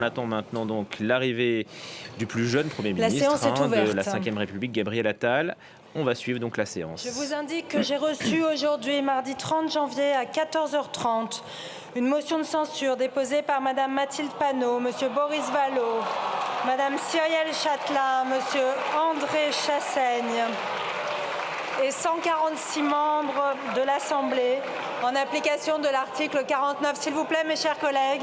On attend maintenant donc l'arrivée du plus jeune Premier La ministre séance est ouverte. de la Ve République, Gabriel Attal. On va suivre donc la séance. Je vous indique que j'ai reçu aujourd'hui, mardi 30 janvier à 14h30, une motion de censure déposée par Madame Mathilde Panot, Monsieur Boris Vallaud, Madame Cyrielle Châtelain, Monsieur André Chassaigne et 146 membres de l'Assemblée, en application de l'article 49. S'il vous plaît, mes chers collègues,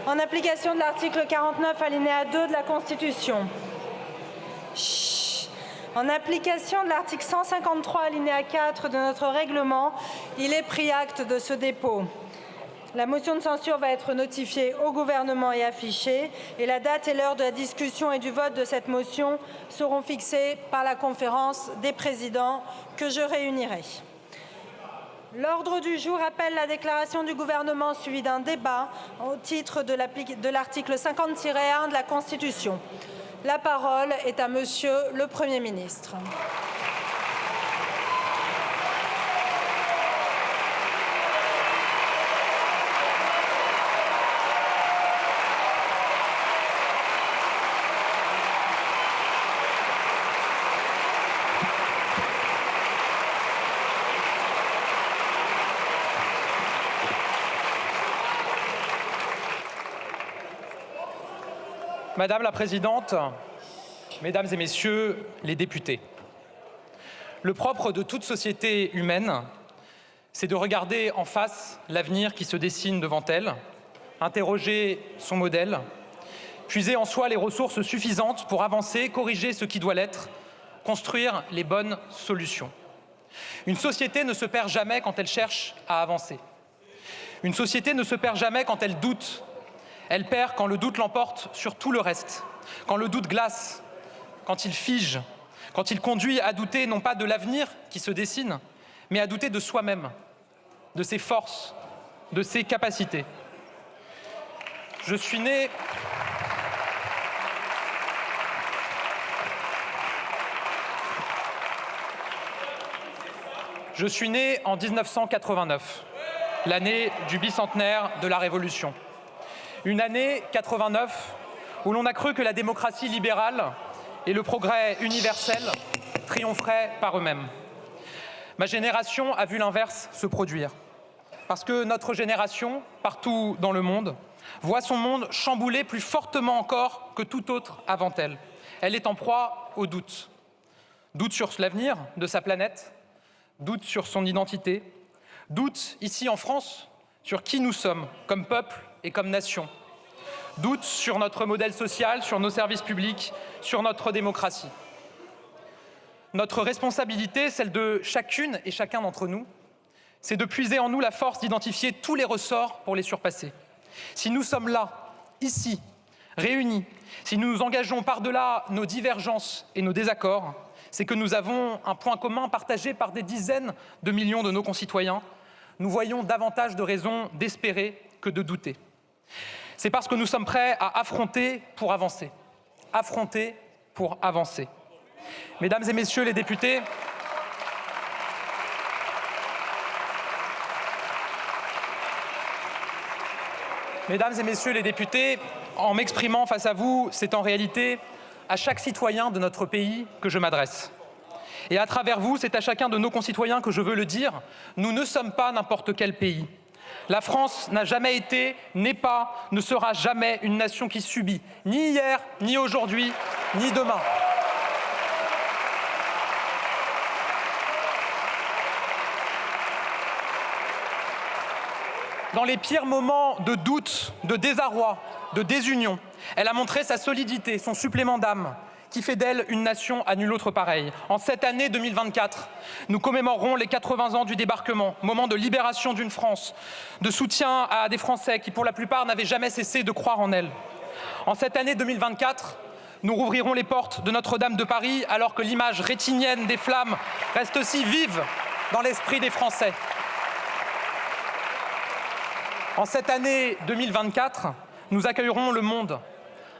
en application de l'article 49, alinéa 2 de la Constitution. En application de l'article 153, alinéa 4 de notre règlement, il est pris acte de ce dépôt. La motion de censure va être notifiée au gouvernement et affichée, et la date et l'heure de la discussion et du vote de cette motion seront fixées par la conférence des présidents que je réunirai. L'ordre du jour appelle la déclaration du gouvernement suivie d'un débat au titre de l'article 50-1 de la Constitution. La parole est à Monsieur le Premier ministre. Madame la Présidente, Mesdames et Messieurs les députés, le propre de toute société humaine, c'est de regarder en face l'avenir qui se dessine devant elle, interroger son modèle, puiser en soi les ressources suffisantes pour avancer, corriger ce qui doit l'être, construire les bonnes solutions. Une société ne se perd jamais quand elle cherche à avancer. Une société ne se perd jamais quand elle doute. Elle perd quand le doute l'emporte sur tout le reste, quand le doute glace, quand il fige, quand il conduit à douter non pas de l'avenir qui se dessine, mais à douter de soi-même, de ses forces, de ses capacités. Je suis né en 1989, l'année du bicentenaire de la Révolution. Une année 89 où l'on a cru que la démocratie libérale et le progrès universel triompheraient par eux-mêmes. Ma génération a vu l'inverse se produire. Parce que notre génération, partout dans le monde, voit son monde chamboulé plus fortement encore que tout autre avant elle. Elle est en proie au doute. Doute sur l'avenir de sa planète, doute sur son identité, doute ici en France sur qui nous sommes comme peuple et comme nation. Doute sur notre modèle social, sur nos services publics, sur notre démocratie. Notre responsabilité, celle de chacune et chacun d'entre nous, c'est de puiser en nous la force d'identifier tous les ressorts pour les surpasser. Si nous sommes là, ici, réunis, si nous nous engageons par-delà nos divergences et nos désaccords, c'est que nous avons un point commun partagé par des dizaines de millions de nos concitoyens. Nous voyons davantage de raisons d'espérer que de douter. C'est parce que nous sommes prêts à affronter pour avancer. Affronter pour avancer. Mesdames et Messieurs les députés, en m'exprimant face à vous, c'est en réalité à chaque citoyen de notre pays que je m'adresse. Et à travers vous, c'est à chacun de nos concitoyens que je veux le dire, nous ne sommes pas n'importe quel pays. La France n'a jamais été, n'est pas, ne sera jamais une nation qui subit, ni hier, ni aujourd'hui, ni demain. Dans les pires moments de doute, de désarroi, de désunion, elle a montré sa solidité, son supplément d'âme, qui fait d'elle une nation à nulle autre pareille. En cette année 2024, nous commémorerons les 80 ans du débarquement, moment de libération d'une France, de soutien à des Français qui, pour la plupart, n'avaient jamais cessé de croire en elle. En cette année 2024, nous rouvrirons les portes de Notre-Dame de Paris alors que l'image rétinienne des flammes reste si vive dans l'esprit des Français. En cette année 2024, nous accueillerons le monde.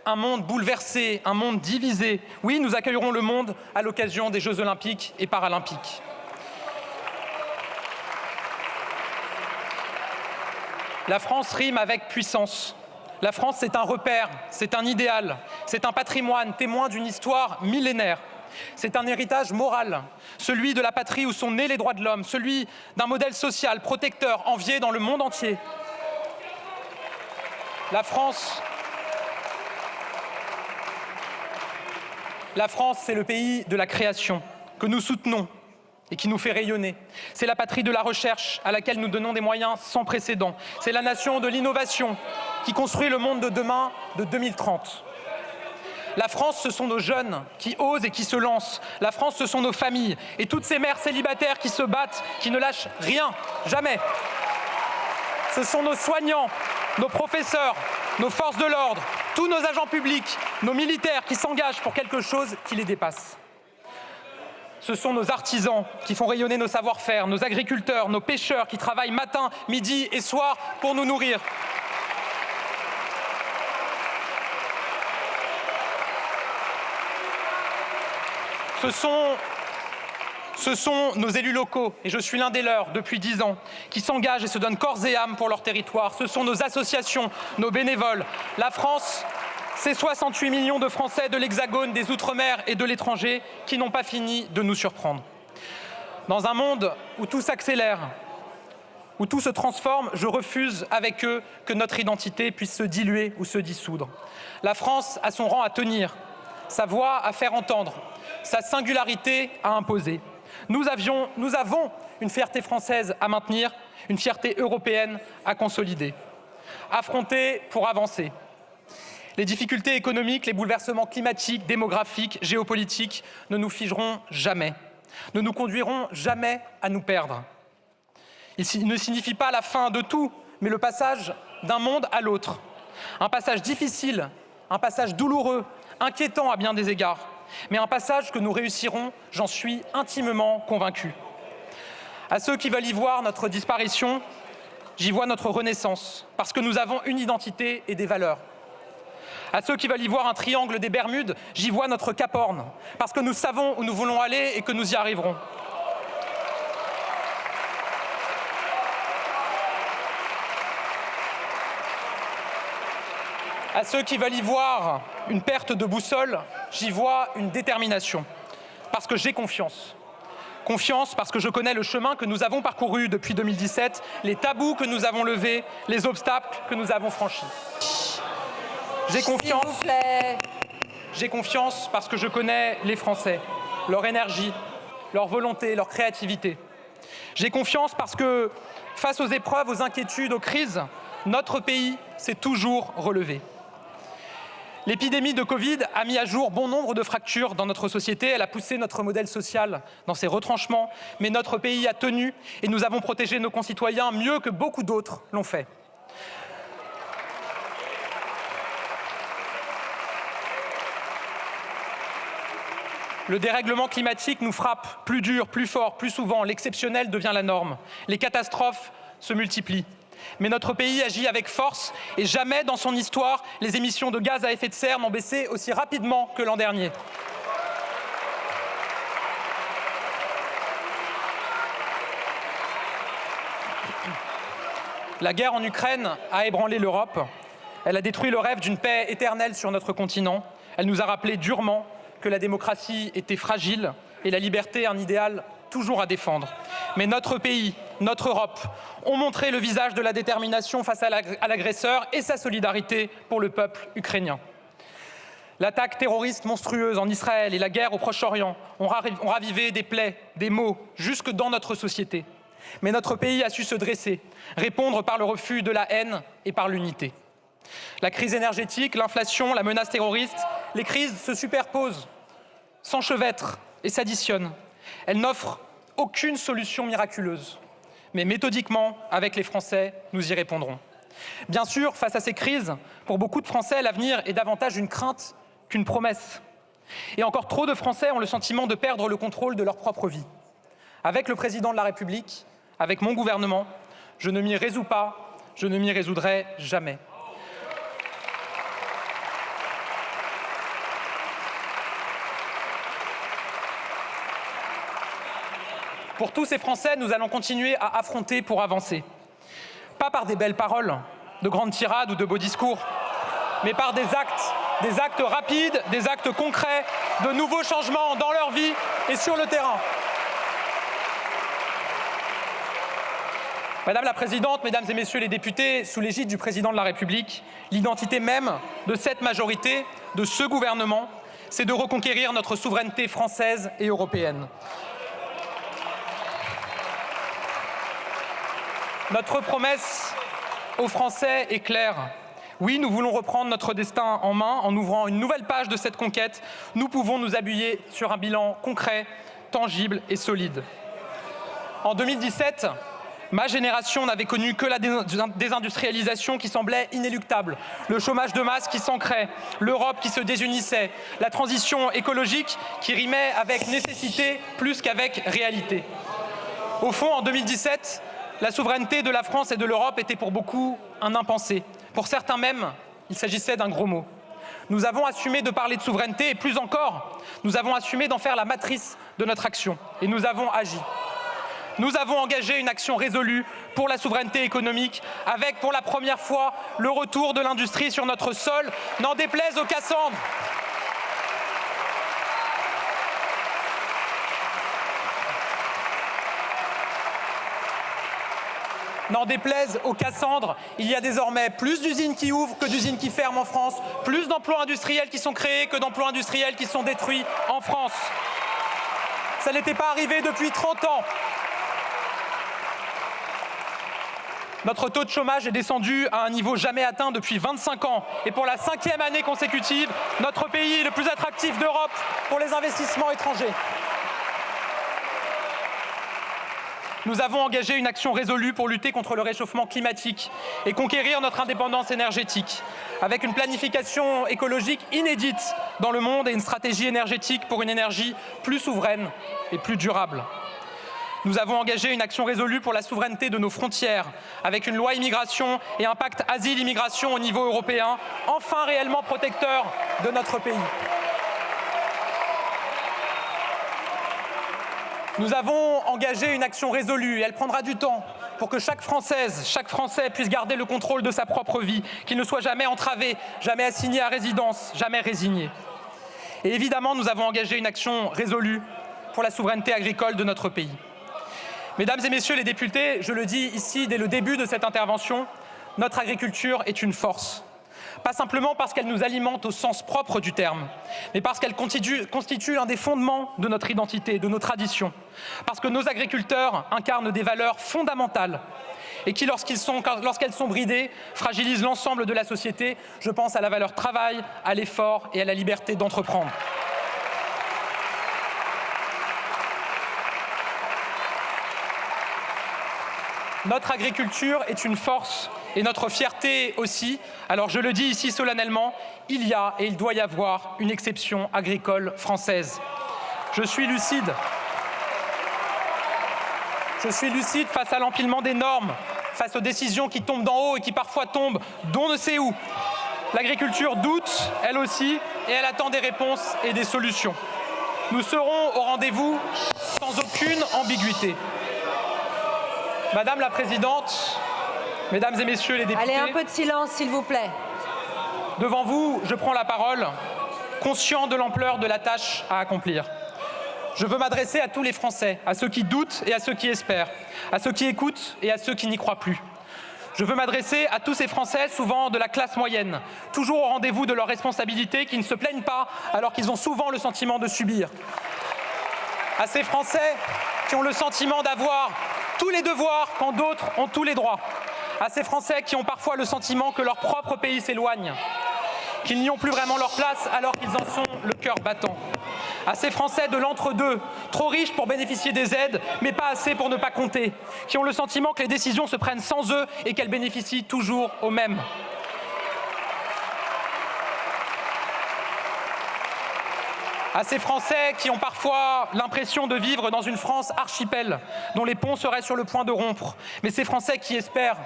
Un monde bouleversé, un monde divisé. Oui, nous accueillerons le monde à l'occasion des Jeux Olympiques et Paralympiques. La France rime avec puissance. La France, c'est un repère, c'est un idéal, c'est un patrimoine témoin d'une histoire millénaire. C'est un héritage moral, celui de la patrie où sont nés les droits de l'homme, celui d'un modèle social protecteur, envié dans le monde entier. La France, c'est le pays de la création que nous soutenons et qui nous fait rayonner. C'est la patrie de la recherche à laquelle nous donnons des moyens sans précédent. C'est la nation de l'innovation qui construit le monde de demain de 2030. La France, ce sont nos jeunes qui osent et qui se lancent. La France, ce sont nos familles et toutes ces mères célibataires qui se battent, qui ne lâchent rien, jamais. Ce sont nos soignants, nos professeurs, nos forces de l'ordre, tous nos agents publics, nos militaires qui s'engagent pour quelque chose qui les dépasse. Ce sont nos artisans qui font rayonner nos savoir-faire, nos agriculteurs, nos pêcheurs qui travaillent matin, midi et soir pour nous nourrir. Ce sont nos élus locaux, et je suis l'un des leurs depuis 10 ans, qui s'engagent et se donnent corps et âme pour leur territoire. Ce sont nos associations, nos bénévoles. La France, c'est 68 millions de Français de l'Hexagone, des Outre-mer et de l'étranger qui n'ont pas fini de nous surprendre. Dans un monde où tout s'accélère, où tout se transforme, je refuse avec eux que notre identité puisse se diluer ou se dissoudre. La France a son rang à tenir, sa voix à faire entendre, sa singularité à imposer. Nous avons une fierté française à maintenir, une fierté européenne à consolider. Affronter pour avancer. Les difficultés économiques, les bouleversements climatiques, démographiques, géopolitiques ne nous figeront jamais, ne nous conduiront jamais à nous perdre. Il ne signifie pas la fin de tout, mais le passage d'un monde à l'autre. Un passage difficile, un passage douloureux, inquiétant à bien des égards, mais un passage que nous réussirons, j'en suis intimement convaincu. À ceux qui veulent y voir notre disparition, j'y vois notre renaissance, parce que nous avons une identité et des valeurs. À ceux qui veulent y voir un triangle des Bermudes, j'y vois notre Cap Horn, parce que nous savons où nous voulons aller et que nous y arriverons. À ceux qui veulent y voir une perte de boussole, j'y vois une détermination, parce que j'ai confiance. Confiance parce que je connais le chemin que nous avons parcouru depuis 2017, les tabous que nous avons levés, les obstacles que nous avons franchis. J'ai confiance parce que je connais les Français, leur énergie, leur volonté, leur créativité. J'ai confiance parce que, face aux épreuves, aux inquiétudes, aux crises, notre pays s'est toujours relevé. L'épidémie de Covid a mis à jour bon nombre de fractures dans notre société. Elle a poussé notre modèle social dans ses retranchements. Mais notre pays a tenu et nous avons protégé nos concitoyens mieux que beaucoup d'autres l'ont fait. Le dérèglement climatique nous frappe plus dur, plus fort, plus souvent. L'exceptionnel devient la norme. Les catastrophes se multiplient. Mais notre pays agit avec force et jamais dans son histoire, les émissions de gaz à effet de serre n'ont baissé aussi rapidement que l'an dernier. La guerre en Ukraine a ébranlé l'Europe. Elle a détruit le rêve d'une paix éternelle sur notre continent. Elle nous a rappelé durement que la démocratie était fragile et la liberté un idéal toujours à défendre. Mais notre pays, notre Europe, ont montré le visage de la détermination face à l'agresseur et sa solidarité pour le peuple ukrainien. L'attaque terroriste monstrueuse en Israël et la guerre au Proche-Orient ont ravivé des plaies, des maux, jusque dans notre société. Mais notre pays a su se dresser, répondre par le refus de la haine et par l'unité. La crise énergétique, l'inflation, la menace terroriste, les crises se superposent, s'enchevêtrent et s'additionnent. Elles n'offrent aucune solution miraculeuse. Mais méthodiquement, avec les Français, nous y répondrons. Bien sûr, face à ces crises, pour beaucoup de Français, l'avenir est davantage une crainte qu'une promesse. Et encore trop de Français ont le sentiment de perdre le contrôle de leur propre vie. Avec le président de la République, avec mon gouvernement, je ne m'y résous pas, je ne m'y résoudrai jamais. Pour tous ces Français, nous allons continuer à affronter pour avancer. Pas par des belles paroles, de grandes tirades ou de beaux discours, mais par des actes rapides, des actes concrets, de nouveaux changements dans leur vie et sur le terrain. Madame la Présidente, Mesdames et Messieurs les députés, sous l'égide du Président de la République, l'identité même de cette majorité, de ce gouvernement, c'est de reconquérir notre souveraineté française et européenne. Notre promesse aux Français est claire. Oui, nous voulons reprendre notre destin en main en ouvrant une nouvelle page de cette conquête. Nous pouvons nous appuyer sur un bilan concret, tangible et solide. En 2017, ma génération n'avait connu que la désindustrialisation qui semblait inéluctable, le chômage de masse qui s'ancrait, l'Europe qui se désunissait, la transition écologique qui rimait avec nécessité plus qu'avec réalité. Au fond, en 2017, la souveraineté de la France et de l'Europe était pour beaucoup un impensé. Pour certains même, il s'agissait d'un gros mot. Nous avons assumé de parler de souveraineté et plus encore, nous avons assumé d'en faire la matrice de notre action et nous avons agi. Nous avons engagé une action résolue pour la souveraineté économique avec pour la première fois le retour de l'industrie sur notre sol, n'en déplaise aux Cassandres. N'en déplaise aux Cassandres, il y a désormais plus d'usines qui ouvrent que d'usines qui ferment en France, plus d'emplois industriels qui sont créés que d'emplois industriels qui sont détruits en France. Ça n'était pas arrivé depuis 30 ans. Notre taux de chômage est descendu à un niveau jamais atteint depuis 25 ans. Et pour la 5e année consécutive, notre pays est le plus attractif d'Europe pour les investissements étrangers. Nous avons engagé une action résolue pour lutter contre le réchauffement climatique et conquérir notre indépendance énergétique, avec une planification écologique inédite dans le monde et une stratégie énergétique pour une énergie plus souveraine et plus durable. Nous avons engagé une action résolue pour la souveraineté de nos frontières, avec une loi immigration et un pacte asile-immigration au niveau européen, enfin réellement protecteur de notre pays. Nous avons engagé une action résolue et elle prendra du temps pour que chaque Française, chaque Français puisse garder le contrôle de sa propre vie, qu'il ne soit jamais entravé, jamais assigné à résidence, jamais résigné. Et évidemment, nous avons engagé une action résolue pour la souveraineté agricole de notre pays. Mesdames et Messieurs les députés, je le dis ici dès le début de cette intervention, notre agriculture est une force. Pas simplement parce qu'elle nous alimente au sens propre du terme, mais parce qu'elle constitue l'un des fondements de notre identité, de nos traditions. Parce que nos agriculteurs incarnent des valeurs fondamentales et qui, lorsqu'elles sont bridées, fragilisent l'ensemble de la société. Je pense à la valeur travail, à l'effort et à la liberté d'entreprendre. Notre agriculture est une force et notre fierté aussi. Alors je le dis ici solennellement, il y a et il doit y avoir une exception agricole française. Je suis lucide. Je suis lucide face à l'empilement des normes, face aux décisions qui tombent d'en haut et qui parfois tombent d'on ne sait où. L'agriculture doute, elle aussi, et elle attend des réponses et des solutions. Nous serons au rendez-vous sans aucune ambiguïté. Madame la Présidente, Mesdames et Messieurs les députés. Allez, un peu de silence, s'il vous plaît. Devant vous, je prends la parole, conscient de l'ampleur de la tâche à accomplir. Je veux m'adresser à tous les Français, à ceux qui doutent et à ceux qui espèrent, à ceux qui écoutent et à ceux qui n'y croient plus. Je veux m'adresser à tous ces Français, souvent de la classe moyenne, toujours au rendez-vous de leurs responsabilités, qui ne se plaignent pas alors qu'ils ont souvent le sentiment de subir. À ces Français qui ont le sentiment d'avoir tous les devoirs quand d'autres ont tous les droits. À ces Français qui ont parfois le sentiment que leur propre pays s'éloigne, qu'ils n'y ont plus vraiment leur place alors qu'ils en sont le cœur battant. À ces Français de l'entre-deux, trop riches pour bénéficier des aides, mais pas assez pour ne pas compter, qui ont le sentiment que les décisions se prennent sans eux et qu'elles bénéficient toujours aux mêmes. À ces Français qui ont parfois l'impression de vivre dans une France archipel, dont les ponts seraient sur le point de rompre, mais ces Français qui espèrent,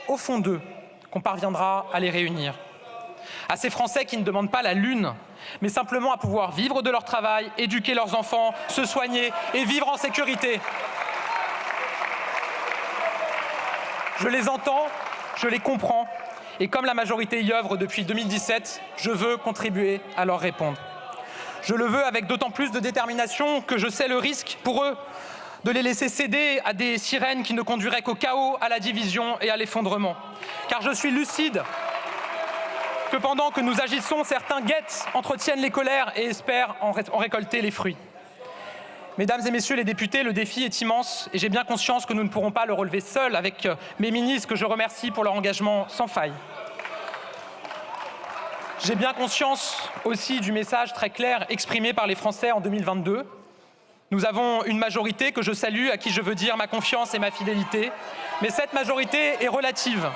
au fond d'eux, qu'on parviendra à les réunir. À ces Français qui ne demandent pas la lune, mais simplement à pouvoir vivre de leur travail, éduquer leurs enfants, se soigner et vivre en sécurité. Je les entends, je les comprends, Et comme la majorité y œuvre depuis 2017, je veux contribuer à leur répondre. Je le veux avec d'autant plus de détermination que je sais le risque pour eux de les laisser céder à des sirènes qui ne conduiraient qu'au chaos, à la division et à l'effondrement. Car je suis lucide que pendant que nous agissons, certains guettent, entretiennent les colères et espèrent en récolter les fruits. Mesdames et messieurs les députés, le défi est immense et j'ai bien conscience que nous ne pourrons pas le relever seuls avec mes ministres que je remercie pour leur engagement sans faille. J'ai bien conscience aussi du message très clair exprimé par les Français en 2022. Nous avons une majorité que je salue, à qui je veux dire ma confiance et ma fidélité. Mais cette majorité est relative.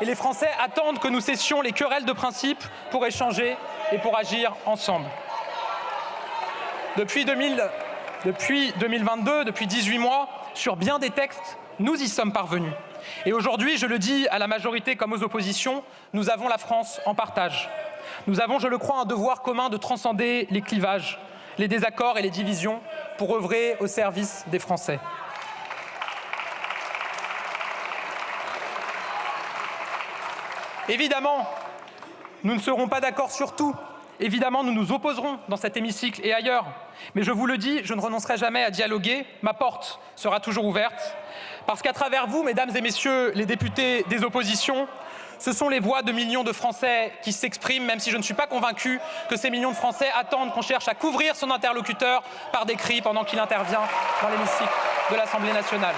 Et les Français attendent que nous cessions les querelles de principe pour échanger et pour agir ensemble. Depuis 2022, depuis 18 mois, sur bien des textes, nous y sommes parvenus. Et aujourd'hui, je le dis à la majorité comme aux oppositions, nous avons la France en partage. Nous avons, je le crois, un devoir commun de transcender les clivages, les désaccords et les divisions pour œuvrer au service des Français. Évidemment, nous ne serons pas d'accord sur tout. Évidemment, nous nous opposerons dans cet hémicycle et ailleurs. Mais je vous le dis, je ne renoncerai jamais à dialoguer. Ma porte sera toujours ouverte. Parce qu'à travers vous, mesdames et messieurs les députés des oppositions, ce sont les voix de millions de Français qui s'expriment, même si je ne suis pas convaincu que ces millions de Français attendent qu'on cherche à couvrir son interlocuteur par des cris pendant qu'il intervient dans l'hémicycle de l'Assemblée nationale.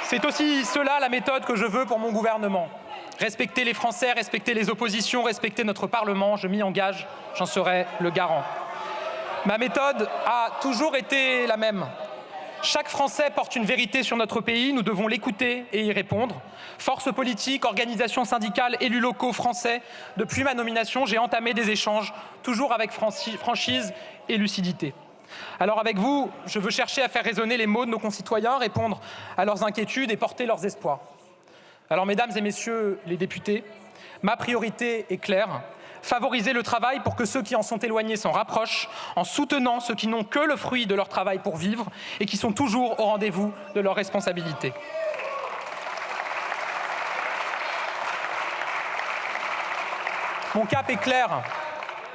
C'est aussi cela la méthode que je veux pour mon gouvernement. Respecter les Français, respecter les oppositions, respecter notre Parlement, je m'y engage, j'en serai le garant. Ma méthode a toujours été la même. Chaque Français porte une vérité sur notre pays, nous devons l'écouter et y répondre. Forces politiques, organisations syndicales, élus locaux français, depuis ma nomination, j'ai entamé des échanges, toujours avec franchise et lucidité. Alors avec vous, je veux chercher à faire résonner les mots de nos concitoyens, répondre à leurs inquiétudes et porter leurs espoirs. Alors mesdames et messieurs les députés, ma priorité est claire. Favoriser le travail pour que ceux qui en sont éloignés s'en rapprochent, en soutenant ceux qui n'ont que le fruit de leur travail pour vivre et qui sont toujours au rendez-vous de leurs responsabilités. Mon cap est clair,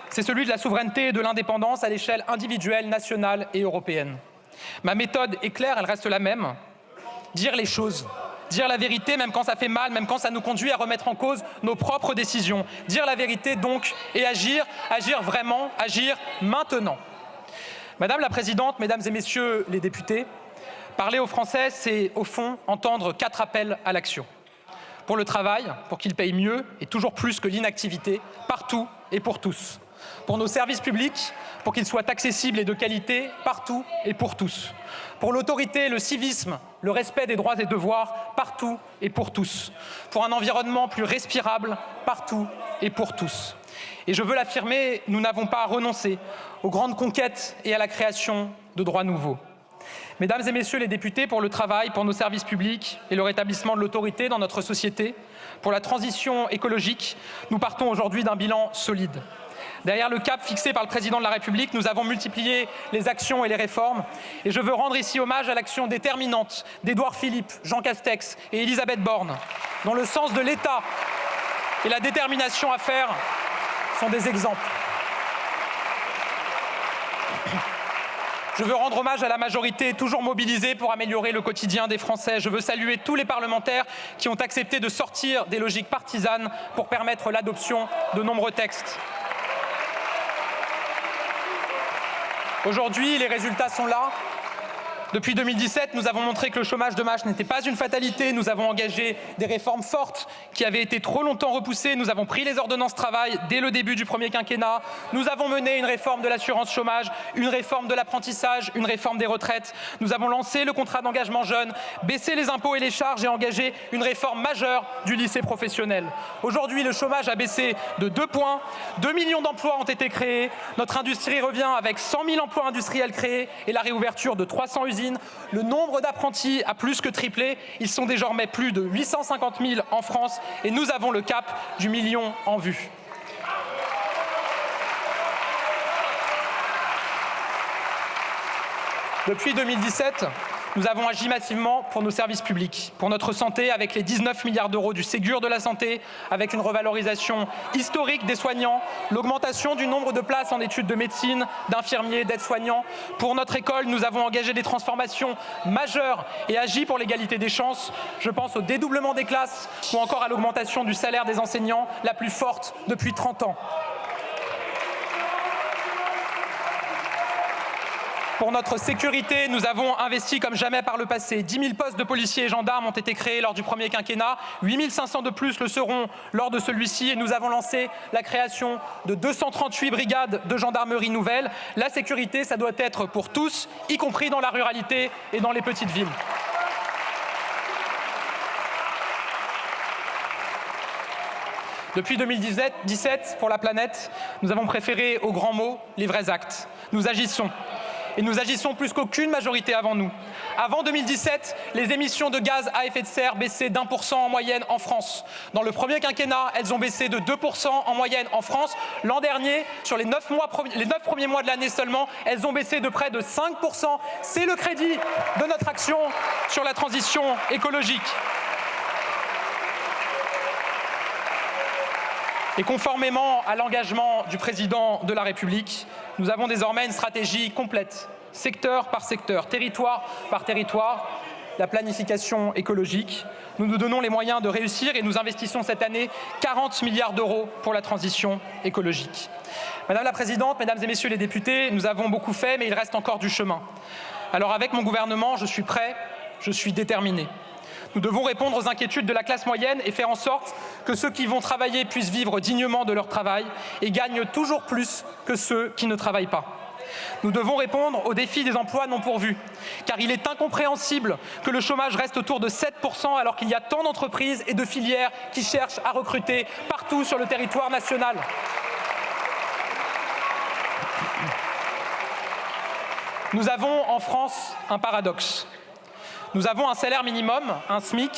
c'est celui de la souveraineté et de l'indépendance à l'échelle individuelle, nationale et européenne. Ma méthode est claire, elle reste la même, dire les choses. Dire la vérité, même quand ça fait mal, même quand ça nous conduit à remettre en cause nos propres décisions. Dire la vérité donc et agir vraiment, agir maintenant. Madame la Présidente, Mesdames et Messieurs les députés, parler aux Français, c'est au fond entendre 4 appels à l'action. Pour le travail, pour qu'ils payent mieux et toujours plus que l'inactivité, partout et pour tous. Pour nos services publics, pour qu'ils soient accessibles et de qualité, partout et pour tous. Pour l'autorité, le civisme, le respect des droits et devoirs, partout et pour tous. Pour un environnement plus respirable, partout et pour tous. Et je veux l'affirmer, nous n'avons pas renoncé aux grandes conquêtes et à la création de droits nouveaux. Mesdames et messieurs les députés, pour le travail, pour nos services publics et le rétablissement de l'autorité dans notre société, pour la transition écologique, nous partons aujourd'hui d'un bilan solide. Derrière le cap fixé par le président de la République, nous avons multiplié les actions et les réformes. Et je veux rendre ici hommage à l'action déterminante d'Édouard Philippe, Jean Castex et Elisabeth Borne, dont le sens de l'État et la détermination à faire sont des exemples. Je veux rendre hommage à la majorité toujours mobilisée pour améliorer le quotidien des Français. Je veux saluer tous les parlementaires qui ont accepté de sortir des logiques partisanes pour permettre l'adoption de nombreux textes. Aujourd'hui, les résultats sont là. Depuis 2017, nous avons montré que le chômage de masse n'était pas une fatalité. Nous avons engagé des réformes fortes qui avaient été trop longtemps repoussées. Nous avons pris les ordonnances travail dès le début du premier quinquennat. Nous avons mené une réforme de l'assurance chômage, une réforme de l'apprentissage, une réforme des retraites. Nous avons lancé le contrat d'engagement jeune, baissé les impôts et les charges et engagé une réforme majeure du lycée professionnel. Aujourd'hui, le chômage a baissé de 2 points. 2 millions d'emplois ont été créés. Notre industrie revient avec 100 000 emplois industriels créés et la réouverture de 300 usines. Le nombre d'apprentis a plus que triplé. Ils sont désormais plus de 850 000 en France et nous avons le cap du million en vue. Depuis 2017, nous avons agi massivement pour nos services publics, pour notre santé, avec les 19 milliards d'euros du Ségur de la santé, avec une revalorisation historique des soignants, l'augmentation du nombre de places en études de médecine, d'infirmiers, d'aides-soignants. Pour notre école, nous avons engagé des transformations majeures et agi pour l'égalité des chances. Je pense au dédoublement des classes ou encore à l'augmentation du salaire des enseignants, la plus forte depuis 30 ans. Pour notre sécurité, nous avons investi comme jamais par le passé. 10 000 postes de policiers et gendarmes ont été créés lors du premier quinquennat. 8 500 de plus le seront lors de celui-ci. Et nous avons lancé la création de 238 brigades de gendarmerie nouvelles. La sécurité, ça doit être pour tous, y compris dans la ruralité et dans les petites villes. Depuis 2017, pour la planète, nous avons préféré aux grands mots les vrais actes. Nous agissons. Et nous agissons plus qu'aucune majorité avant nous. Avant 2017, les émissions de gaz à effet de serre baissaient d'1% en moyenne en France. Dans le premier quinquennat, elles ont baissé de 2% en moyenne en France. L'an dernier, sur les 9 premiers mois de l'année seulement, elles ont baissé de près de 5%. C'est le crédit de notre action sur la transition écologique. Et conformément à l'engagement du président de la République, nous avons désormais une stratégie complète, secteur par secteur, territoire par territoire, la planification écologique. Nous nous donnons les moyens de réussir et nous investissons cette année 40 milliards d'euros pour la transition écologique. Madame la Présidente, Mesdames et Messieurs les députés, nous avons beaucoup fait, mais il reste encore du chemin. Alors avec mon gouvernement, je suis prêt, je suis déterminé. Nous devons répondre aux inquiétudes de la classe moyenne et faire en sorte que ceux qui vont travailler puissent vivre dignement de leur travail et gagnent toujours plus que ceux qui ne travaillent pas. Nous devons répondre aux défis des emplois non pourvus, car il est incompréhensible que le chômage reste autour de 7% alors qu'il y a tant d'entreprises et de filières qui cherchent à recruter partout sur le territoire national. Nous avons en France un paradoxe. Nous avons un salaire minimum, un SMIC,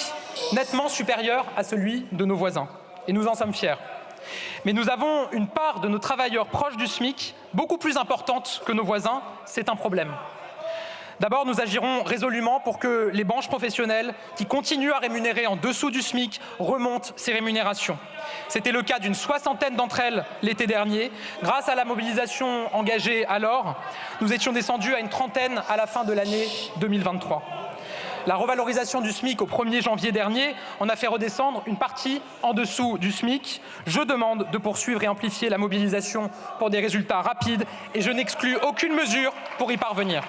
nettement supérieur à celui de nos voisins. Et nous en sommes fiers. Mais nous avons une part de nos travailleurs proches du SMIC beaucoup plus importante que nos voisins. C'est un problème. D'abord, nous agirons résolument pour que les branches professionnelles qui continuent à rémunérer en dessous du SMIC remontent ces rémunérations. C'était le cas d'une 60aine d'entre elles l'été dernier. Grâce à la mobilisation engagée alors, nous étions descendus à une 30aine à la fin de l'année 2023. La revalorisation du SMIC au 1er janvier dernier en a fait redescendre une partie en dessous du SMIC. Je demande de poursuivre et amplifier la mobilisation pour des résultats rapides et je n'exclus aucune mesure pour y parvenir.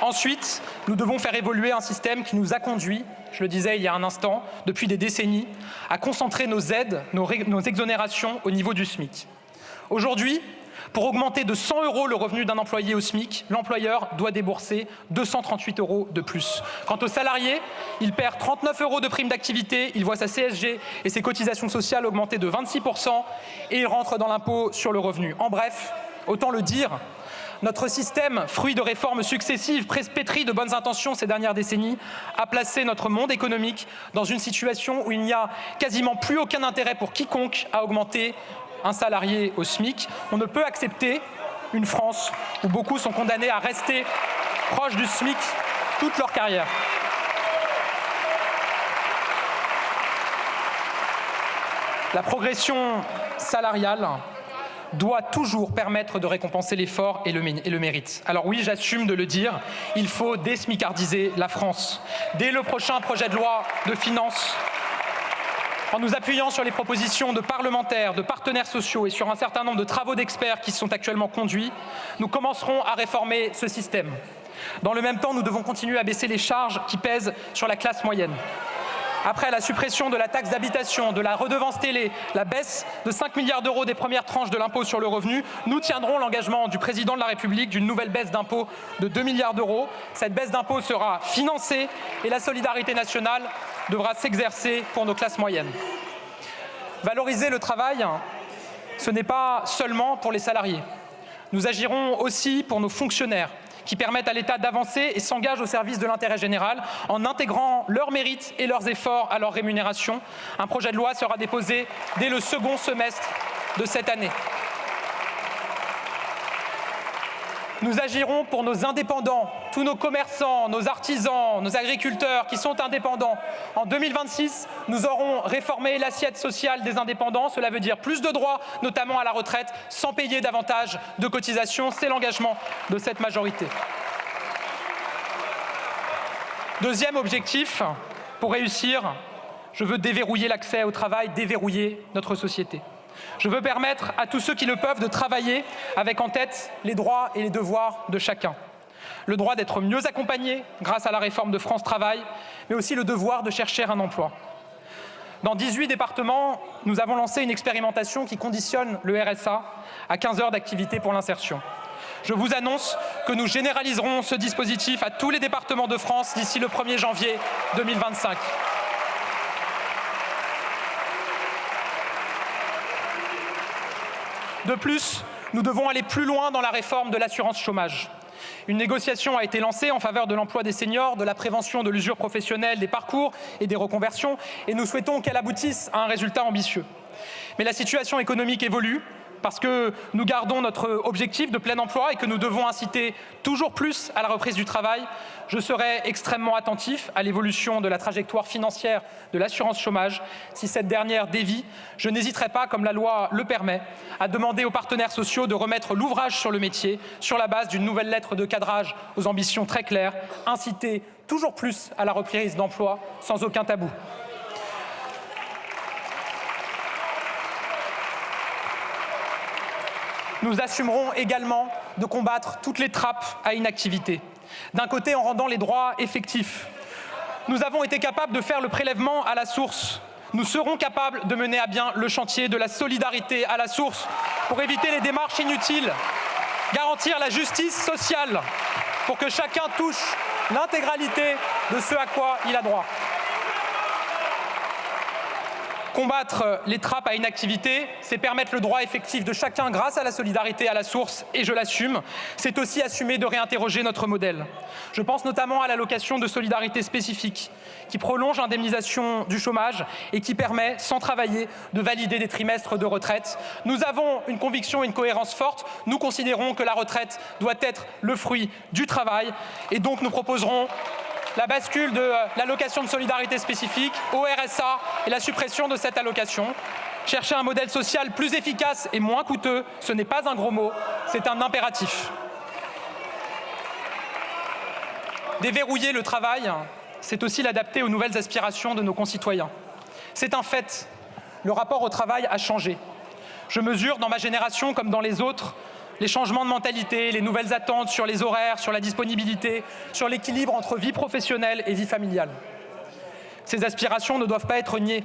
Ensuite, nous devons faire évoluer un système qui nous a conduits, je le disais il y a un instant, depuis des décennies, à concentrer nos aides, nos exonérations au niveau du SMIC. Aujourd'hui, pour augmenter de 100 € le revenu d'un employé au SMIC, l'employeur doit débourser 238 € de plus. Quant au salarié, il perd 39 € de prime d'activité, il voit sa CSG et ses cotisations sociales augmenter de 26% et il rentre dans l'impôt sur le revenu. En bref, autant le dire, notre système, fruit de réformes successives, pétri de bonnes intentions ces dernières décennies, a placé notre monde économique dans une situation où il n'y a quasiment plus aucun intérêt pour quiconque à augmenter un salarié au SMIC. On ne peut accepter une France où beaucoup sont condamnés à rester proches du SMIC toute leur carrière. La progression salariale doit toujours permettre de récompenser l'effort et le mérite. Alors oui, j'assume de le dire, il faut désmicardiser la France. Dès le prochain projet de loi de finances, en nous appuyant sur les propositions de parlementaires, de partenaires sociaux et sur un certain nombre de travaux d'experts qui sont actuellement conduits, nous commencerons à réformer ce système. Dans le même temps, nous devons continuer à baisser les charges qui pèsent sur la classe moyenne. Après la suppression de la taxe d'habitation, de la redevance télé, la baisse de 5 milliards d'euros des premières tranches de l'impôt sur le revenu, nous tiendrons l'engagement du président de la République d'une nouvelle baisse d'impôt de 2 milliards d'euros. Cette baisse d'impôt sera financée et la solidarité nationale devra s'exercer pour nos classes moyennes. Valoriser le travail, ce n'est pas seulement pour les salariés. Nous agirons aussi pour nos fonctionnaires, qui permettent à l'État d'avancer et s'engagent au service de l'intérêt général en intégrant leurs mérites et leurs efforts à leur rémunération. Un projet de loi sera déposé dès le second semestre de cette année. Nous agirons pour nos indépendants, tous nos commerçants, nos artisans, nos agriculteurs qui sont indépendants. En 2026, nous aurons réformé l'assiette sociale des indépendants. Cela veut dire plus de droits, notamment à la retraite, sans payer davantage de cotisations. C'est l'engagement de cette majorité. Deuxième objectif, pour réussir, je veux déverrouiller l'accès au travail, déverrouiller notre société. Je veux permettre à tous ceux qui le peuvent de travailler avec en tête les droits et les devoirs de chacun. Le droit d'être mieux accompagné grâce à la réforme de France Travail, mais aussi le devoir de chercher un emploi. Dans 18 départements, nous avons lancé une expérimentation qui conditionne le RSA à 15 heures d'activité pour l'insertion. Je vous annonce que nous généraliserons ce dispositif à tous les départements de France d'ici le 1er janvier 2025. De plus, nous devons aller plus loin dans la réforme de l'assurance chômage. Une négociation a été lancée en faveur de l'emploi des seniors, de la prévention de l'usure professionnelle, des parcours et des reconversions, et nous souhaitons qu'elle aboutisse à un résultat ambitieux. Mais la situation économique évolue, parce que nous gardons notre objectif de plein emploi et que nous devons inciter toujours plus à la reprise du travail. Je serai extrêmement attentif à l'évolution de la trajectoire financière de l'assurance chômage. Si cette dernière dévie, je n'hésiterai pas, comme la loi le permet, à demander aux partenaires sociaux de remettre l'ouvrage sur le métier sur la base d'une nouvelle lettre de cadrage aux ambitions très claires, inciter toujours plus à la reprise d'emploi sans aucun tabou. Nous assumerons également de combattre toutes les trappes à inactivité. D'un côté, en rendant les droits effectifs. Nous avons été capables de faire le prélèvement à la source. Nous serons capables de mener à bien le chantier de la solidarité à la source pour éviter les démarches inutiles, garantir la justice sociale pour que chacun touche l'intégralité de ce à quoi il a droit. Combattre les trappes à inactivité, c'est permettre le droit effectif de chacun grâce à la solidarité à la source, et je l'assume. C'est aussi assumer de réinterroger notre modèle. Je pense notamment à l'allocation de solidarité spécifique, qui prolonge l'indemnisation du chômage et qui permet, sans travailler, de valider des trimestres de retraite. Nous avons une conviction et une cohérence forte. Nous considérons que la retraite doit être le fruit du travail, et donc nous proposerons la bascule de l'allocation de solidarité spécifique au RSA et la suppression de cette allocation. Chercher un modèle social plus efficace et moins coûteux, ce n'est pas un gros mot, c'est un impératif. Déverrouiller le travail, c'est aussi l'adapter aux nouvelles aspirations de nos concitoyens. C'est un fait, le rapport au travail a changé. Je mesure dans ma génération comme dans les autres les changements de mentalité, les nouvelles attentes sur les horaires, sur la disponibilité, sur l'équilibre entre vie professionnelle et vie familiale. Ces aspirations ne doivent pas être niées.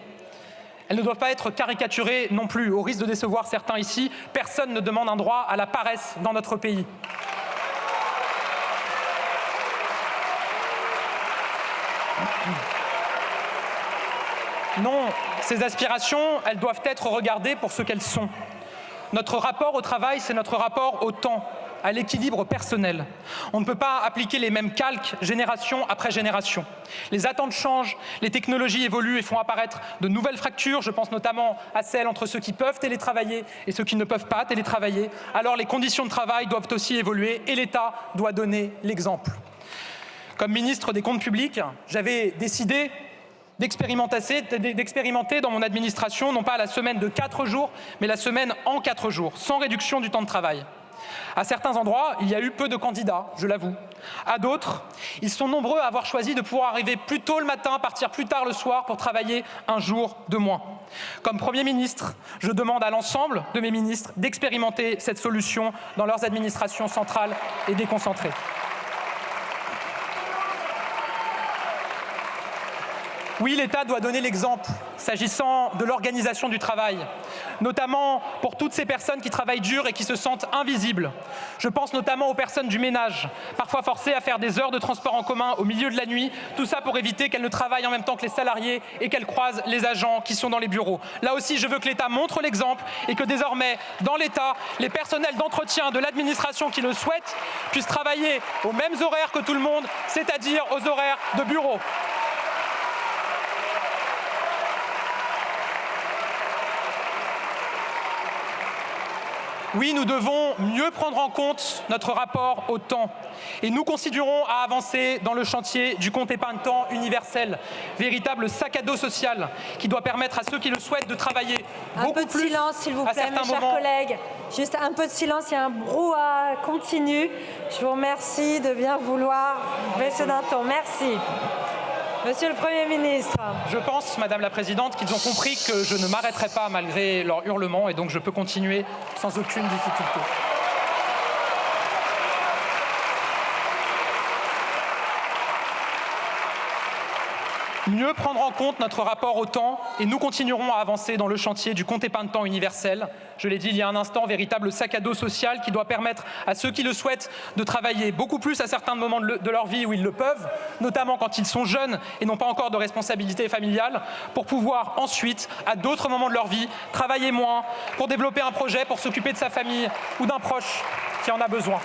Elles ne doivent pas être caricaturées non plus, au risque de décevoir certains ici. Personne ne demande un droit à la paresse dans notre pays. Non, ces aspirations, elles doivent être regardées pour ce qu'elles sont. Notre rapport au travail, c'est notre rapport au temps, à l'équilibre personnel. On ne peut pas appliquer les mêmes calques génération après génération. Les attentes changent, les technologies évoluent et font apparaître de nouvelles fractures. Je pense notamment à celles entre ceux qui peuvent télétravailler et ceux qui ne peuvent pas télétravailler. Alors les conditions de travail doivent aussi évoluer et l'État doit donner l'exemple. Comme ministre des Comptes publics, j'avais décidé d'expérimenter dans mon administration, non pas la semaine de 4 jours, mais la semaine en 4 jours, sans réduction du temps de travail. À certains endroits, il y a eu peu de candidats, je l'avoue. À d'autres, ils sont nombreux à avoir choisi de pouvoir arriver plus tôt le matin, partir plus tard le soir pour travailler un jour de moins. Comme Premier ministre, je demande à l'ensemble de mes ministres d'expérimenter cette solution dans leurs administrations centrales et déconcentrées. Oui, l'État doit donner l'exemple s'agissant de l'organisation du travail, notamment pour toutes ces personnes qui travaillent dur et qui se sentent invisibles. Je pense notamment aux personnes du ménage, parfois forcées à faire des heures de transport en commun au milieu de la nuit, tout ça pour éviter qu'elles ne travaillent en même temps que les salariés et qu'elles croisent les agents qui sont dans les bureaux. Là aussi, je veux que l'État montre l'exemple et que désormais, dans l'État, les personnels d'entretien de l'administration qui le souhaitent puissent travailler aux mêmes horaires que tout le monde, c'est-à-dire aux horaires de bureau. Oui, nous devons mieux prendre en compte notre rapport au temps. Et nous continuerons à avancer dans le chantier du compte épargne-temps universel, véritable sac à dos social qui doit permettre à ceux qui le souhaitent de travailler beaucoup plus. Un peu de silence, s'il vous à plaît, mes certains chers moments. collègues. Juste un peu de silence, il y a un brouhaha continu. Je vous remercie de bien vouloir baisser d'un ton. Merci. Monsieur le Premier ministre. Je pense, Madame la Présidente, qu'ils ont compris que je ne m'arrêterai pas malgré leurs hurlements et donc je peux continuer sans aucune difficulté. Mieux prendre en compte notre rapport au temps et nous continuerons à avancer dans le chantier du compte épargne-temps universel. Je l'ai dit il y a un instant, véritable sac à dos social qui doit permettre à ceux qui le souhaitent de travailler beaucoup plus à certains moments de leur vie où ils le peuvent, notamment quand ils sont jeunes et n'ont pas encore de responsabilité familiale, pour pouvoir ensuite, à d'autres moments de leur vie, travailler moins, pour développer un projet, pour s'occuper de sa famille ou d'un proche qui en a besoin.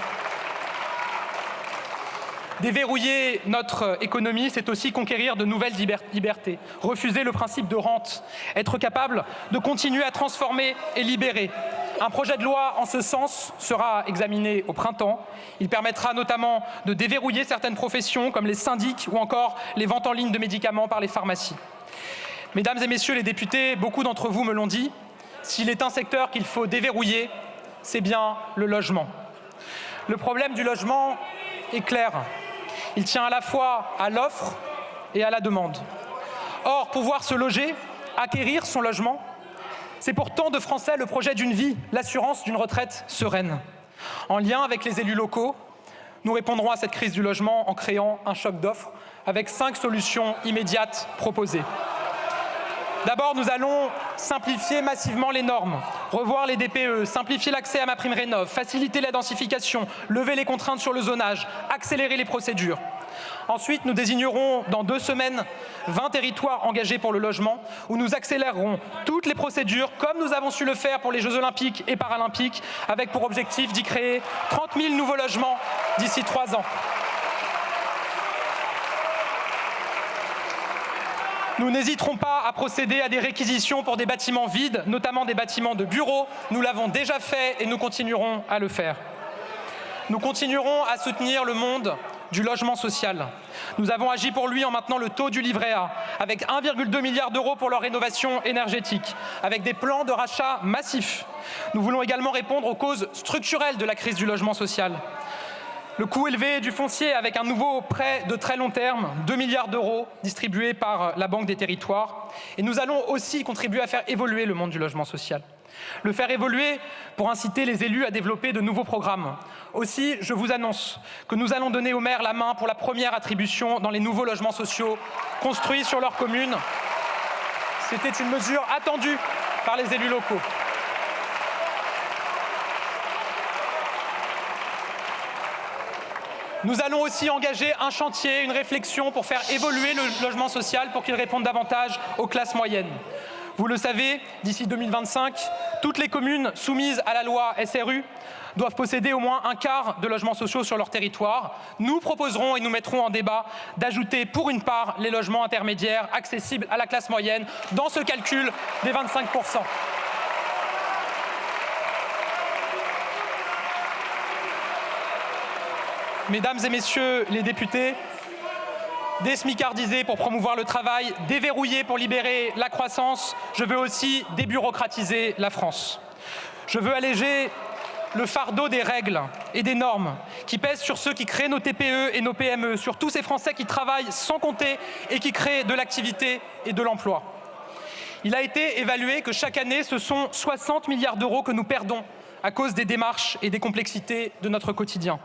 Déverrouiller notre économie, c'est aussi conquérir de nouvelles libertés, refuser le principe de rente, être capable de continuer à transformer et libérer. Un projet de loi en ce sens sera examiné au printemps. Il permettra notamment de déverrouiller certaines professions comme les syndics ou encore les ventes en ligne de médicaments par les pharmacies. Mesdames et messieurs les députés, beaucoup d'entre vous me l'ont dit, s'il est un secteur qu'il faut déverrouiller, c'est bien le logement. Le problème du logement est clair. Il tient à la fois à l'offre et à la demande. Or, pouvoir se loger, acquérir son logement, c'est pour tant de Français le projet d'une vie, l'assurance d'une retraite sereine. En lien avec les élus locaux, nous répondrons à cette crise du logement en créant un choc d'offres avec 5 solutions immédiates proposées. D'abord, nous allons simplifier massivement les normes, revoir les DPE, simplifier l'accès à MaPrimeRénov', faciliter la densification, lever les contraintes sur le zonage, accélérer les procédures. Ensuite, nous désignerons dans 2 semaines 20 territoires engagés pour le logement, où nous accélérerons toutes les procédures, comme nous avons su le faire pour les Jeux Olympiques et Paralympiques, avec pour objectif d'y créer 30 000 nouveaux logements d'ici 3 ans. Nous n'hésiterons pas à procéder à des réquisitions pour des bâtiments vides, notamment des bâtiments de bureaux. Nous l'avons déjà fait et nous continuerons à le faire. Nous continuerons à soutenir le monde du logement social. Nous avons agi pour lui en maintenant le taux du livret A, avec 1,2 milliard d'euros pour leur rénovation énergétique, avec des plans de rachat massifs. Nous voulons également répondre aux causes structurelles de la crise du logement social. Le coût élevé du foncier avec un nouveau prêt de très long terme, 2 milliards d'euros distribués par la Banque des Territoires. Et nous allons aussi contribuer à faire évoluer le monde du logement social. Le faire évoluer pour inciter les élus à développer de nouveaux programmes. Aussi, je vous annonce que nous allons donner aux maires la main pour la première attribution dans les nouveaux logements sociaux construits sur leur commune. C'était une mesure attendue par les élus locaux. Nous allons aussi engager un chantier, une réflexion pour faire évoluer le logement social pour qu'il réponde davantage aux classes moyennes. Vous le savez, d'ici 2025, toutes les communes soumises à la loi SRU doivent posséder au moins un quart de logements sociaux sur leur territoire. Nous proposerons et nous mettrons en débat d'ajouter pour une part les logements intermédiaires accessibles à la classe moyenne dans ce calcul des 25%. Mesdames et messieurs les députés, désmicardiser pour promouvoir le travail, déverrouiller pour libérer la croissance, je veux aussi débureaucratiser la France. Je veux alléger le fardeau des règles et des normes qui pèsent sur ceux qui créent nos TPE et nos PME, sur tous ces Français qui travaillent sans compter et qui créent de l'activité et de l'emploi. Il a été évalué que chaque année, ce sont 60 milliards d'euros que nous perdons à cause des démarches et des complexités de notre quotidien.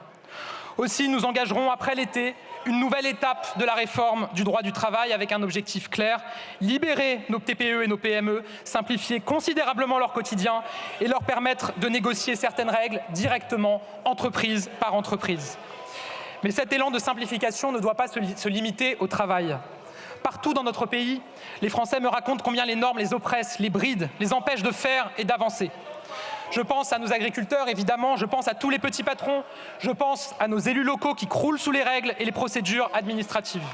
Aussi, nous engagerons après l'été une nouvelle étape de la réforme du droit du travail avec un objectif clair, libérer nos TPE et nos PME, simplifier considérablement leur quotidien et leur permettre de négocier certaines règles directement, entreprise par entreprise. Mais cet élan de simplification ne doit pas se limiter au travail. Partout dans notre pays, les Français me racontent combien les normes les oppressent, les brident, les empêchent de faire et d'avancer. Je pense à nos agriculteurs, évidemment, je pense à tous les petits patrons, je pense à nos élus locaux qui croulent sous les règles et les procédures administratives.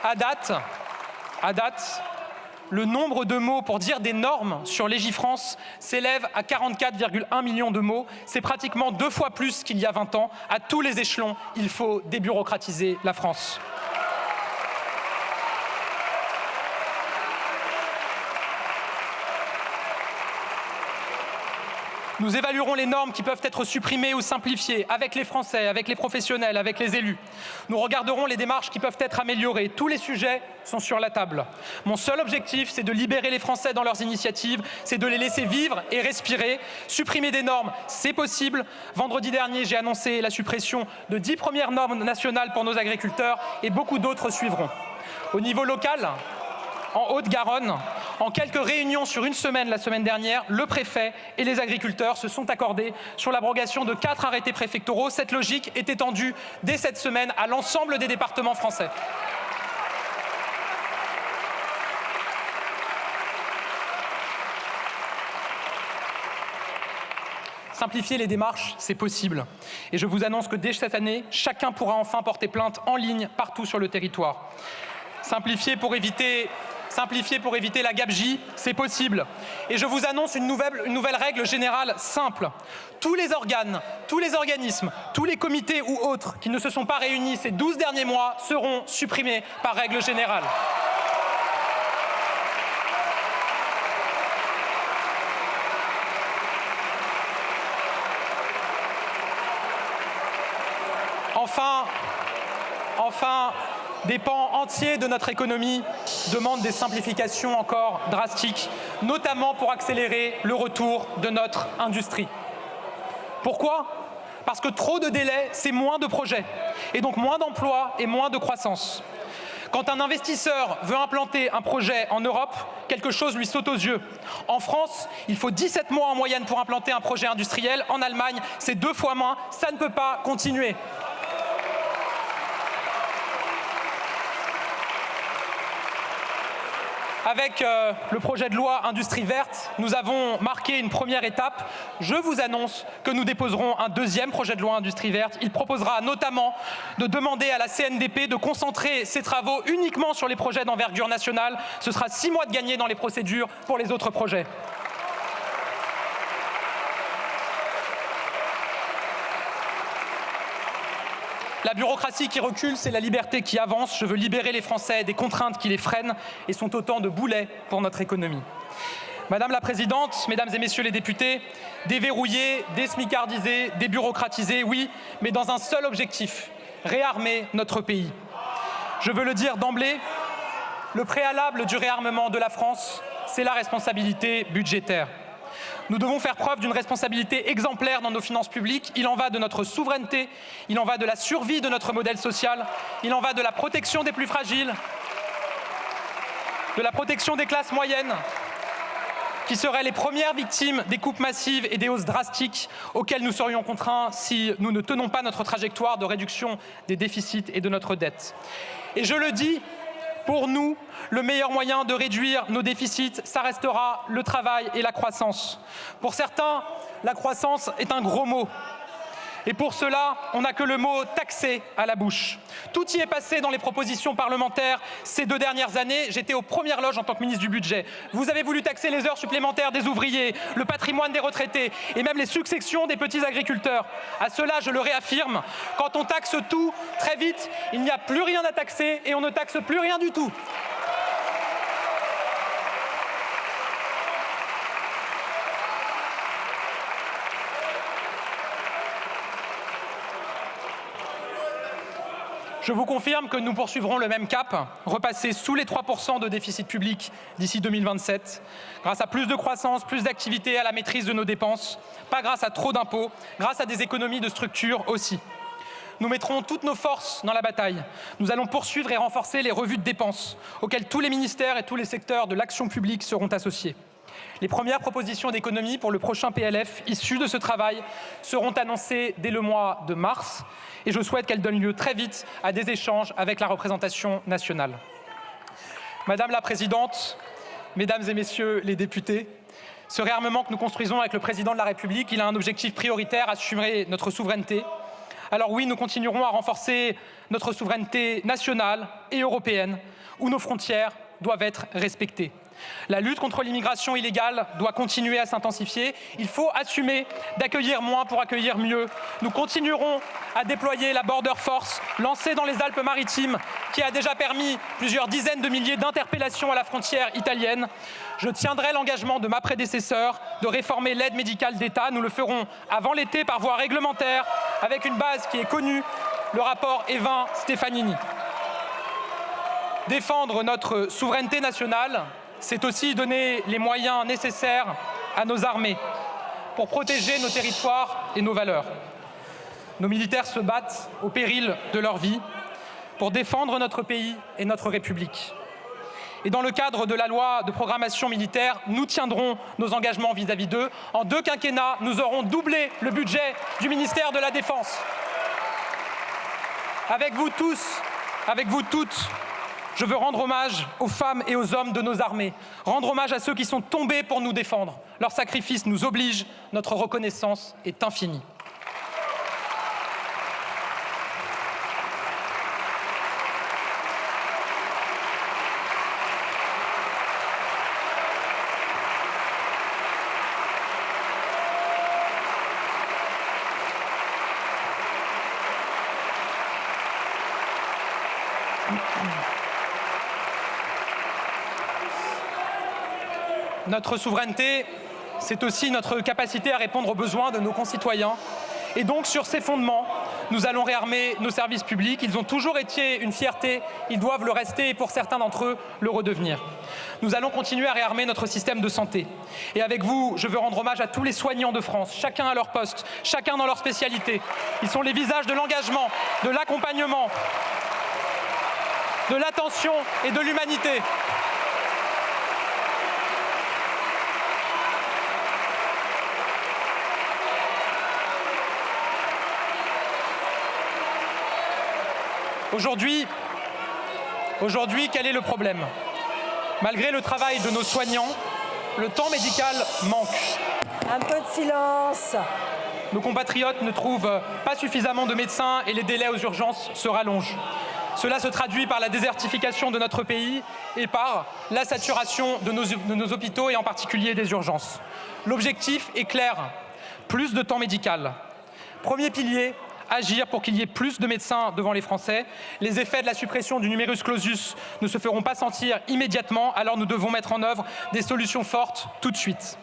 À date, le nombre de mots pour dire des normes sur Légifrance s'élève à 44,1 millions de mots. C'est pratiquement 2 fois plus qu'il y a 20 ans. À tous les échelons, il faut débureaucratiser la France. Nous évaluerons les normes qui peuvent être supprimées ou simplifiées avec les Français, avec les professionnels, avec les élus. Nous regarderons les démarches qui peuvent être améliorées. Tous les sujets sont sur la table. Mon seul objectif, c'est de libérer les Français dans leurs initiatives, c'est de les laisser vivre et respirer. Supprimer des normes, c'est possible. Vendredi dernier, j'ai annoncé la suppression de 10 premières normes nationales pour nos agriculteurs et beaucoup d'autres suivront. Au niveau local, en Haute-Garonne, en quelques réunions sur une semaine la semaine dernière, le préfet et les agriculteurs se sont accordés sur l'abrogation de 4 arrêtés préfectoraux. Cette logique est étendue dès cette semaine à l'ensemble des départements français. Simplifier les démarches, c'est possible. Et je vous annonce que dès cette année, chacun pourra enfin porter plainte en ligne partout sur le territoire. Simplifier pour éviter la gabegie, c'est possible. Et je vous annonce une nouvelle règle générale simple. Tous les organes, tous les organismes, tous les comités ou autres qui ne se sont pas réunis ces 12 derniers mois seront supprimés par règle générale. Enfin, des pans entiers de notre économie demandent des simplifications encore drastiques, notamment pour accélérer le retour de notre industrie. Pourquoi ? Parce que trop de délais, c'est moins de projets, et donc moins d'emplois et moins de croissance. Quand un investisseur veut implanter un projet en Europe, quelque chose lui saute aux yeux. En France, il faut 17 mois en moyenne pour implanter un projet industriel. En Allemagne, c'est 2 fois moins. Ça ne peut pas continuer. Avec le projet de loi Industrie verte, nous avons marqué une première étape. Je vous annonce que nous déposerons un 2e projet de loi Industrie verte. Il proposera notamment de demander à la CNDP de concentrer ses travaux uniquement sur les projets d'envergure nationale. Ce sera 6 mois de gagné dans les procédures pour les autres projets. La bureaucratie qui recule, c'est la liberté qui avance. Je veux libérer les Français des contraintes qui les freinent et sont autant de boulets pour notre économie. Madame la Présidente, Mesdames et Messieurs les députés, déverrouiller, désmicardiser, débureaucratiser, oui, mais dans un seul objectif, réarmer notre pays. Je veux le dire d'emblée, le préalable du réarmement de la France, c'est la responsabilité budgétaire. Nous devons faire preuve d'une responsabilité exemplaire dans nos finances publiques. Il en va de notre souveraineté, il en va de la survie de notre modèle social, il en va de la protection des plus fragiles, de la protection des classes moyennes, qui seraient les premières victimes des coupes massives et des hausses drastiques auxquelles nous serions contraints si nous ne tenons pas notre trajectoire de réduction des déficits et de notre dette. Et je le dis, pour nous, le meilleur moyen de réduire nos déficits, ça restera le travail et la croissance. Pour certains, la croissance est un gros mot. Et pour cela, on n'a que le mot « taxer » à la bouche. Tout y est passé dans les propositions parlementaires ces 2 dernières années. J'étais aux premières loges en tant que ministre du Budget. Vous avez voulu taxer les heures supplémentaires des ouvriers, le patrimoine des retraités et même les successions des petits agriculteurs. À cela, je le réaffirme, quand on taxe tout, très vite, il n'y a plus rien à taxer et on ne taxe plus rien du tout. Je vous confirme que nous poursuivrons le même cap, repasser sous les 3% de déficit public d'ici 2027, grâce à plus de croissance, plus d'activité, à la maîtrise de nos dépenses, pas grâce à trop d'impôts, grâce à des économies de structure aussi. Nous mettrons toutes nos forces dans la bataille. Nous allons poursuivre et renforcer les revues de dépenses, auxquelles tous les ministères et tous les secteurs de l'action publique seront associés. Les premières propositions d'économie pour le prochain PLF issues de ce travail seront annoncées dès le mois de mars et je souhaite qu'elles donnent lieu très vite à des échanges avec la représentation nationale. Madame la Présidente, Mesdames et Messieurs les députés, ce réarmement que nous construisons avec le Président de la République, il a un objectif prioritaire, assurer notre souveraineté. Alors oui, nous continuerons à renforcer notre souveraineté nationale et européenne, où nos frontières doivent être respectées. La lutte contre l'immigration illégale doit continuer à s'intensifier. Il faut assumer d'accueillir moins pour accueillir mieux. Nous continuerons à déployer la Border Force lancée dans les Alpes-Maritimes qui a déjà permis plusieurs dizaines de milliers d'interpellations à la frontière italienne. Je tiendrai l'engagement de ma prédécesseur de réformer l'aide médicale d'État. Nous le ferons avant l'été par voie réglementaire avec une base qui est connue, le rapport Évin-Stefanini. Défendre notre souveraineté nationale, c'est aussi donner les moyens nécessaires à nos armées pour protéger nos territoires et nos valeurs. Nos militaires se battent au péril de leur vie pour défendre notre pays et notre République. Et dans le cadre de la loi de programmation militaire, nous tiendrons nos engagements vis-à-vis d'eux. En 2 quinquennats, nous aurons doublé le budget du ministère de la Défense. Avec vous tous, avec vous toutes, je veux rendre hommage aux femmes et aux hommes de nos armées, rendre hommage à ceux qui sont tombés pour nous défendre. Leur sacrifice nous oblige, notre reconnaissance est infinie. Notre souveraineté, c'est aussi notre capacité à répondre aux besoins de nos concitoyens. Et donc, sur ces fondements, nous allons réarmer nos services publics. Ils ont toujours été une fierté, ils doivent le rester et pour certains d'entre eux, le redevenir. Nous allons continuer à réarmer notre système de santé. Et avec vous, je veux rendre hommage à tous les soignants de France, chacun à leur poste, chacun dans leur spécialité. Ils sont les visages de l'engagement, de l'accompagnement, de l'attention et de l'humanité. Aujourd'hui, quel est le problème? Malgré le travail de nos soignants, le temps médical manque. Un peu de silence. Nos compatriotes ne trouvent pas suffisamment de médecins et les délais aux urgences se rallongent. Cela se traduit par la désertification de notre pays et par la saturation de nos hôpitaux et en particulier des urgences. L'objectif est clair, plus de temps médical. Premier pilier, agir pour qu'il y ait plus de médecins devant les Français. Les effets de la suppression du numerus clausus ne se feront pas sentir immédiatement, alors nous devons mettre en œuvre des solutions fortes tout de suite.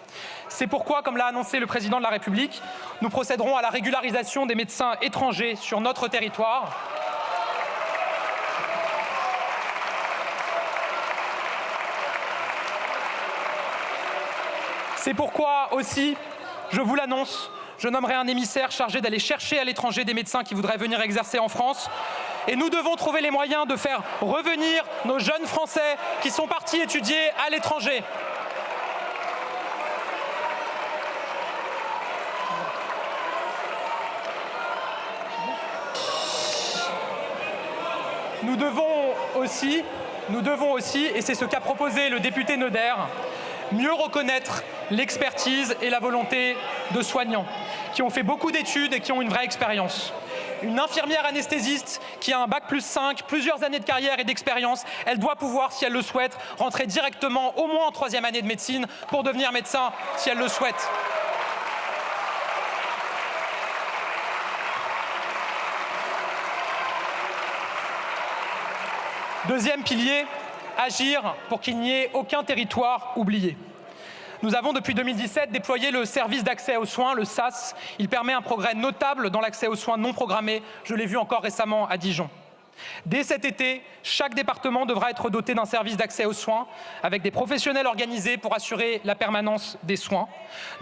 C'est pourquoi, comme l'a annoncé le président de la République, nous procéderons à la régularisation des médecins étrangers sur notre territoire. C'est pourquoi aussi, je vous l'annonce, je nommerai un émissaire chargé d'aller chercher à l'étranger des médecins qui voudraient venir exercer en France. Et nous devons trouver les moyens de faire revenir nos jeunes Français qui sont partis étudier à l'étranger. Nous devons aussi, et c'est ce qu'a proposé le député Neuder, mieux reconnaître l'expertise et la volonté de soignants qui ont fait beaucoup d'études et qui ont une vraie expérience. Une infirmière anesthésiste qui a un bac+5, plusieurs années de carrière et d'expérience, elle doit pouvoir, si elle le souhaite, rentrer directement au moins en 3e année de médecine pour devenir médecin, si elle le souhaite. Deuxième pilier, agir pour qu'il n'y ait aucun territoire oublié. Nous avons depuis 2017 déployé le service d'accès aux soins, le SAS. Il permet un progrès notable dans l'accès aux soins non programmés. Je l'ai vu encore récemment à Dijon. Dès cet été, chaque département devra être doté d'un service d'accès aux soins avec des professionnels organisés pour assurer la permanence des soins.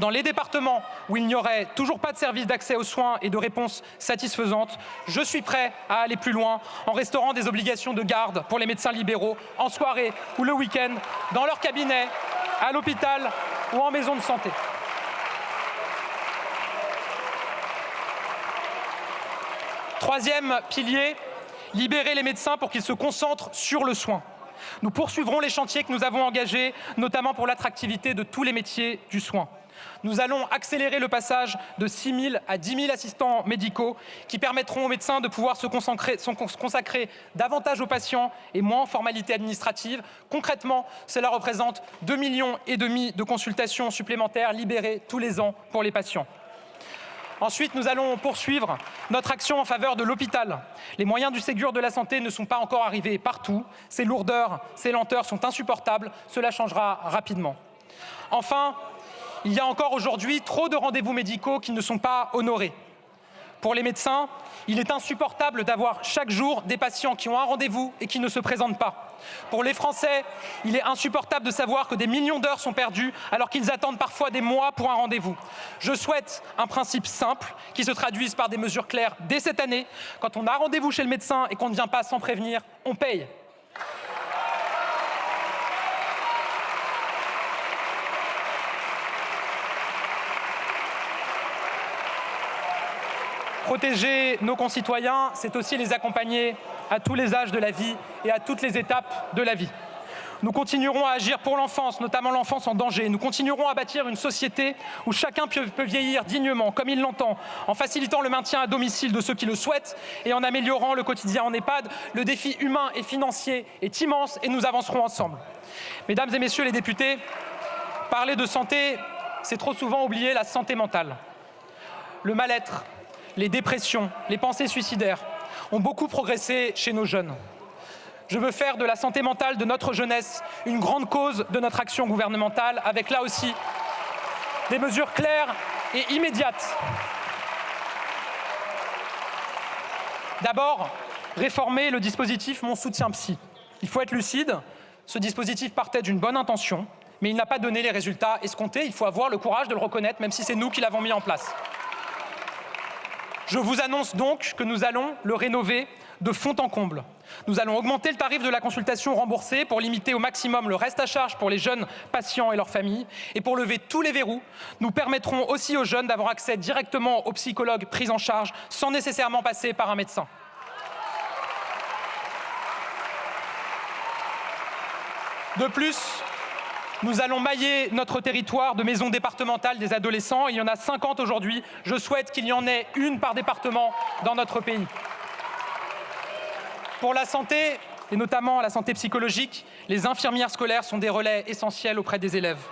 Dans les départements où il n'y aurait toujours pas de service d'accès aux soins et de réponse satisfaisante, je suis prêt à aller plus loin en restaurant des obligations de garde pour les médecins libéraux en soirée ou le week-end, dans leur cabinet, à l'hôpital ou en maison de santé. Troisième pilier, libérer les médecins pour qu'ils se concentrent sur le soin. Nous poursuivrons les chantiers que nous avons engagés, notamment pour l'attractivité de tous les métiers du soin. Nous allons accélérer le passage de 6 000 à 10 000 assistants médicaux qui permettront aux médecins de pouvoir se consacrer davantage aux patients et moins aux formalités administratives. Concrètement, cela représente 2,5 millions de consultations supplémentaires libérées tous les ans pour les patients. Ensuite, nous allons poursuivre notre action en faveur de l'hôpital. Les moyens du Ségur de la santé ne sont pas encore arrivés partout. Ces lourdeurs, ces lenteurs sont insupportables. Cela changera rapidement. Enfin, il y a encore aujourd'hui trop de rendez-vous médicaux qui ne sont pas honorés. Pour les médecins, il est insupportable d'avoir chaque jour des patients qui ont un rendez-vous et qui ne se présentent pas. Pour les Français, il est insupportable de savoir que des millions d'heures sont perdues alors qu'ils attendent parfois des mois pour un rendez-vous. Je souhaite un principe simple qui se traduise par des mesures claires dès cette année. Quand on a rendez-vous chez le médecin et qu'on ne vient pas sans prévenir, on paye. Protéger nos concitoyens, c'est aussi les accompagner à tous les âges de la vie et à toutes les étapes de la vie. Nous continuerons à agir pour l'enfance, notamment l'enfance en danger. Nous continuerons à bâtir une société où chacun peut vieillir dignement, comme il l'entend, en facilitant le maintien à domicile de ceux qui le souhaitent et en améliorant le quotidien en EHPAD. Le défi humain et financier est immense et nous avancerons ensemble. Mesdames et messieurs les députés, parler de santé, c'est trop souvent oublier la santé mentale. Le mal-être, les dépressions, les pensées suicidaires ont beaucoup progressé chez nos jeunes. Je veux faire de la santé mentale de notre jeunesse une grande cause de notre action gouvernementale, avec là aussi des mesures claires et immédiates. D'abord, réformer le dispositif Mon soutien psy. Il faut être lucide, ce dispositif partait d'une bonne intention, mais il n'a pas donné les résultats escomptés. Il faut avoir le courage de le reconnaître, même si c'est nous qui l'avons mis en place. Je vous annonce donc que nous allons le rénover de fond en comble. Nous allons augmenter le tarif de la consultation remboursée pour limiter au maximum le reste à charge pour les jeunes patients et leurs familles. Et pour lever tous les verrous, nous permettrons aussi aux jeunes d'avoir accès directement aux psychologues pris en charge sans nécessairement passer par un médecin. De plus, nous allons mailler notre territoire de maisons départementales des adolescents. Il y en a 50 aujourd'hui. Je souhaite qu'il y en ait une par département dans notre pays. Pour la santé, et notamment la santé psychologique, les infirmières scolaires sont des relais essentiels auprès des élèves.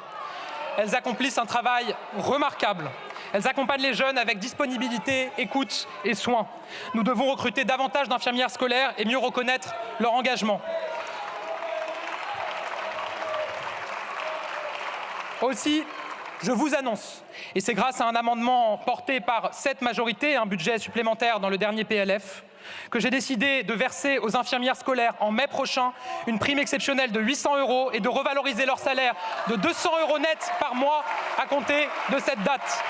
Elles accomplissent un travail remarquable. Elles accompagnent les jeunes avec disponibilité, écoute et soins. Nous devons recruter davantage d'infirmières scolaires et mieux reconnaître leur engagement. Aussi, je vous annonce, et c'est grâce à un amendement porté par cette majorité, un budget supplémentaire dans le dernier PLF, que j'ai décidé de verser aux infirmières scolaires en mai prochain une prime exceptionnelle de 800 € et de revaloriser leur salaire de 200 € net par mois à compter de cette date.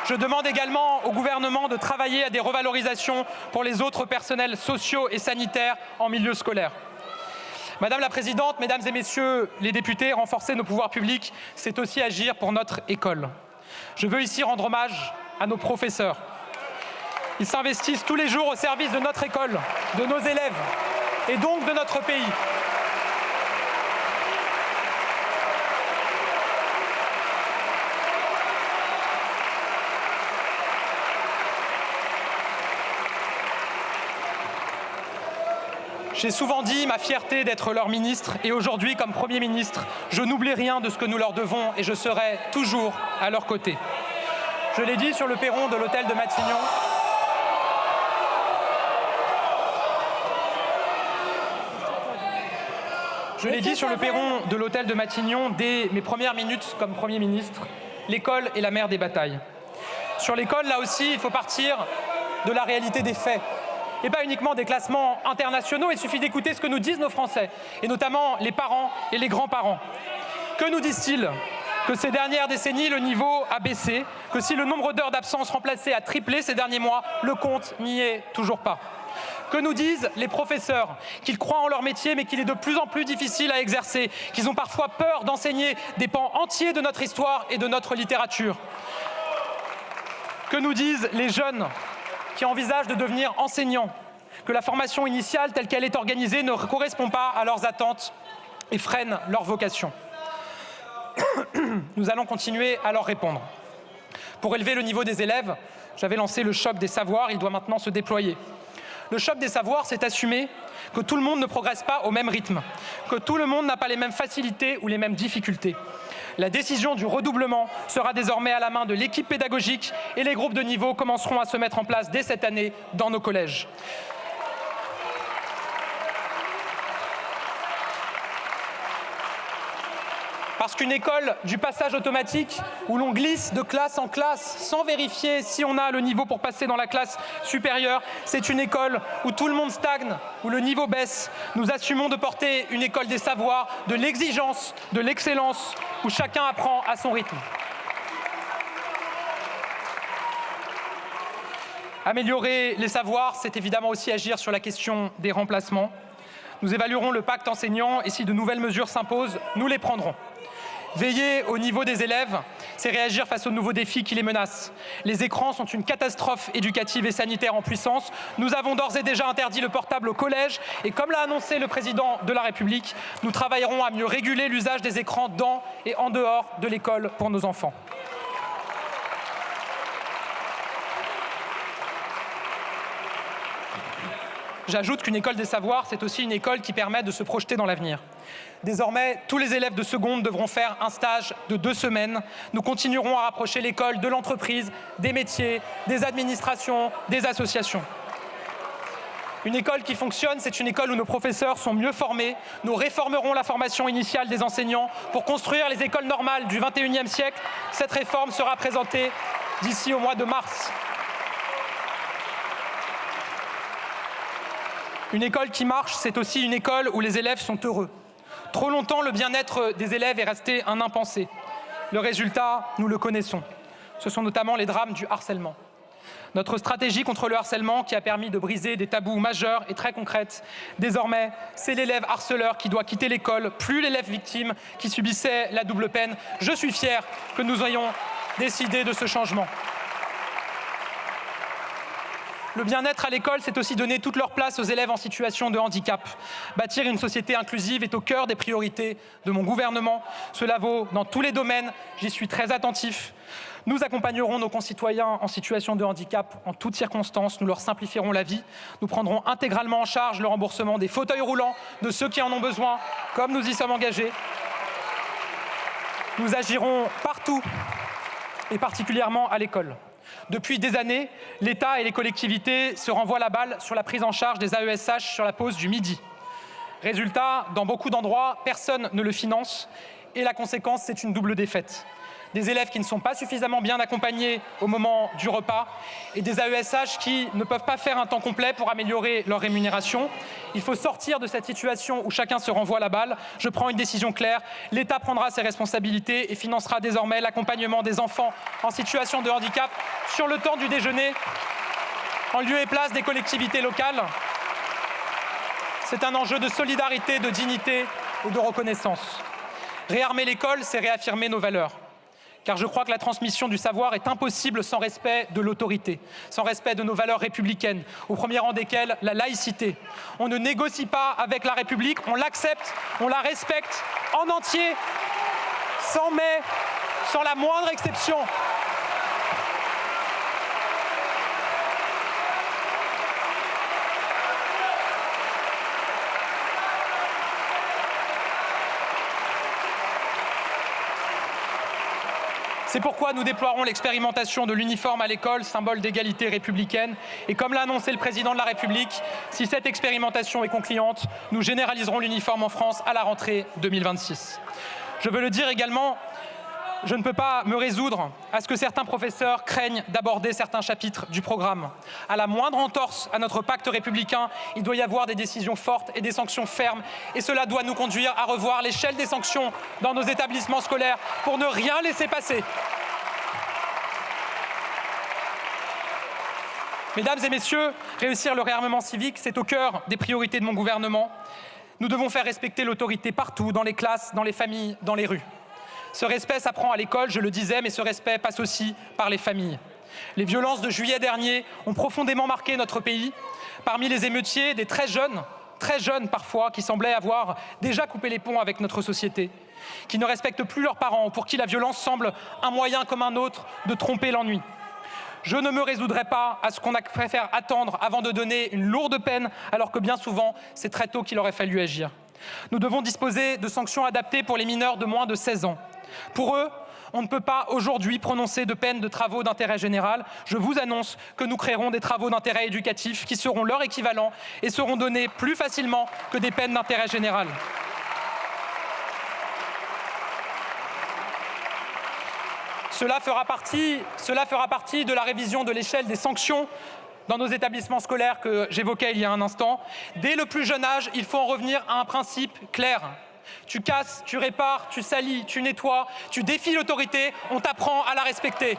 Je demande également au gouvernement de travailler à des revalorisations pour les autres personnels sociaux et sanitaires en milieu scolaire. Madame la Présidente, Mesdames et Messieurs les députés, renforcer nos pouvoirs publics, c'est aussi agir pour notre école. Je veux ici rendre hommage à nos professeurs. Ils s'investissent tous les jours au service de notre école, de nos élèves et donc de notre pays. J'ai souvent dit ma fierté d'être leur ministre et aujourd'hui, comme Premier ministre, je n'oublie rien de ce que nous leur devons et je serai toujours à leur côté. Je l'ai dit sur le perron de l'hôtel de Matignon. Je l'ai dit sur le perron de l'hôtel de Matignon dès mes premières minutes comme Premier ministre, l'école est la mère des batailles. Sur l'école, là aussi, il faut partir de la réalité des faits. Et pas uniquement des classements internationaux, il suffit d'écouter ce que nous disent nos Français, et notamment les parents et les grands-parents. Que nous disent-ils? Que ces dernières décennies, le niveau a baissé, que si le nombre d'heures d'absence remplacées a triplé ces derniers mois, le compte n'y est toujours pas. Que nous disent les professeurs? Qu'ils croient en leur métier, mais qu'il est de plus en plus difficile à exercer, qu'ils ont parfois peur d'enseigner des pans entiers de notre histoire et de notre littérature. Que nous disent les jeunes qui envisagent de devenir enseignants? que la formation initiale telle qu'elle est organisée ne correspond pas à leurs attentes et freine leur vocation. Nous allons continuer à leur répondre. Pour élever le niveau des élèves, j'avais lancé le choc des savoirs, il doit maintenant se déployer. Le choc des savoirs, c'est assumer que tout le monde ne progresse pas au même rythme, que tout le monde n'a pas les mêmes facilités ou les mêmes difficultés. La décision du redoublement sera désormais à la main de l'équipe pédagogique et les groupes de niveau commenceront à se mettre en place dès cette année dans nos collèges. Parce qu'une école du passage automatique, où l'on glisse de classe en classe sans vérifier si on a le niveau pour passer dans la classe supérieure, c'est une école où tout le monde stagne, où le niveau baisse. Nous assumons de porter une école des savoirs, de l'exigence, de l'excellence, où chacun apprend à son rythme. Améliorer les savoirs, c'est évidemment aussi agir sur la question des remplacements. Nous évaluerons le pacte enseignant et si de nouvelles mesures s'imposent, nous les prendrons. Veiller au niveau des élèves, c'est réagir face aux nouveaux défis qui les menacent. Les écrans sont une catastrophe éducative et sanitaire en puissance. Nous avons d'ores et déjà interdit le portable au collège et comme l'a annoncé le président de la République, nous travaillerons à mieux réguler l'usage des écrans dans et en dehors de l'école pour nos enfants. J'ajoute qu'une école des savoirs, c'est aussi une école qui permet de se projeter dans l'avenir. Désormais, tous les élèves de seconde devront faire un stage de 2 semaines. Nous continuerons à rapprocher l'école de l'entreprise, des métiers, des administrations, des associations. Une école qui fonctionne, c'est une école où nos professeurs sont mieux formés. Nous réformerons la formation initiale des enseignants pour construire les écoles normales du XXIe siècle. Cette réforme sera présentée d'ici au mois de mars. Une école qui marche, c'est aussi une école où les élèves sont heureux. Trop longtemps, le bien-être des élèves est resté un impensé. Le résultat, nous le connaissons. Ce sont notamment les drames du harcèlement. Notre stratégie contre le harcèlement, qui a permis de briser des tabous majeurs et très concrète, désormais, c'est l'élève harceleur qui doit quitter l'école, plus l'élève victime qui subissait la double peine. Je suis fier que nous ayons décidé de ce changement. Le bien-être à l'école, c'est aussi donner toute leur place aux élèves en situation de handicap. Bâtir une société inclusive est au cœur des priorités de mon gouvernement. Cela vaut dans tous les domaines, j'y suis très attentif. Nous accompagnerons nos concitoyens en situation de handicap en toutes circonstances. Nous leur simplifierons la vie. Nous prendrons intégralement en charge le remboursement des fauteuils roulants de ceux qui en ont besoin, comme nous y sommes engagés. Nous agirons partout et particulièrement à l'école. Depuis des années, l'État et les collectivités se renvoient la balle sur la prise en charge des AESH sur la pause du midi. Résultat, dans beaucoup d'endroits, personne ne le finance et la conséquence, c'est une double défaite. Des élèves qui ne sont pas suffisamment bien accompagnés au moment du repas et des AESH qui ne peuvent pas faire un temps complet pour améliorer leur rémunération. Il faut sortir de cette situation où chacun se renvoie la balle. Je prends une décision claire. L'État prendra ses responsabilités et financera désormais l'accompagnement des enfants en situation de handicap sur le temps du déjeuner, en lieu et place des collectivités locales. C'est un enjeu de solidarité, de dignité et de reconnaissance. Réarmer l'école, c'est réaffirmer nos valeurs. Car je crois que la transmission du savoir est impossible sans respect de l'autorité, sans respect de nos valeurs républicaines, au premier rang desquelles la laïcité. On ne négocie pas avec la République, on l'accepte, on la respecte en entier, sans mais, sans la moindre exception. C'est pourquoi nous déploierons l'expérimentation de l'uniforme à l'école, symbole d'égalité républicaine. Et comme l'a annoncé le président de la République, si cette expérimentation est concluante, nous généraliserons l'uniforme en France à la rentrée 2026. Je veux le dire également, je ne peux pas me résoudre à ce que certains professeurs craignent d'aborder certains chapitres du programme. À la moindre entorse à notre pacte républicain, il doit y avoir des décisions fortes et des sanctions fermes. Et cela doit nous conduire à revoir l'échelle des sanctions dans nos établissements scolaires pour ne rien laisser passer. Mesdames et messieurs, réussir le réarmement civique, c'est au cœur des priorités de mon gouvernement. Nous devons faire respecter l'autorité partout, dans les classes, dans les familles, dans les rues. Ce respect s'apprend à l'école, je le disais, mais ce respect passe aussi par les familles. Les violences de juillet dernier ont profondément marqué notre pays. Parmi les émeutiers, des très jeunes parfois, qui semblaient avoir déjà coupé les ponts avec notre société, qui ne respectent plus leurs parents ou pour qui la violence semble un moyen comme un autre de tromper l'ennui. Je ne me résoudrai pas à ce qu'on préfère attendre avant de donner une lourde peine, alors que bien souvent, c'est très tôt qu'il aurait fallu agir. Nous devons disposer de sanctions adaptées pour les mineurs de moins de 16 ans. Pour eux, on ne peut pas aujourd'hui prononcer de peine de travaux d'intérêt général. Je vous annonce que nous créerons des travaux d'intérêt éducatif qui seront leur équivalent et seront donnés plus facilement que des peines d'intérêt général. Cela fera partie de la révision de l'échelle des sanctions dans nos établissements scolaires que j'évoquais il y a un instant. Dès le plus jeune âge, il faut en revenir à un principe clair. Tu casses, tu répares, tu salis, tu nettoies, tu défies l'autorité, on t'apprend à la respecter.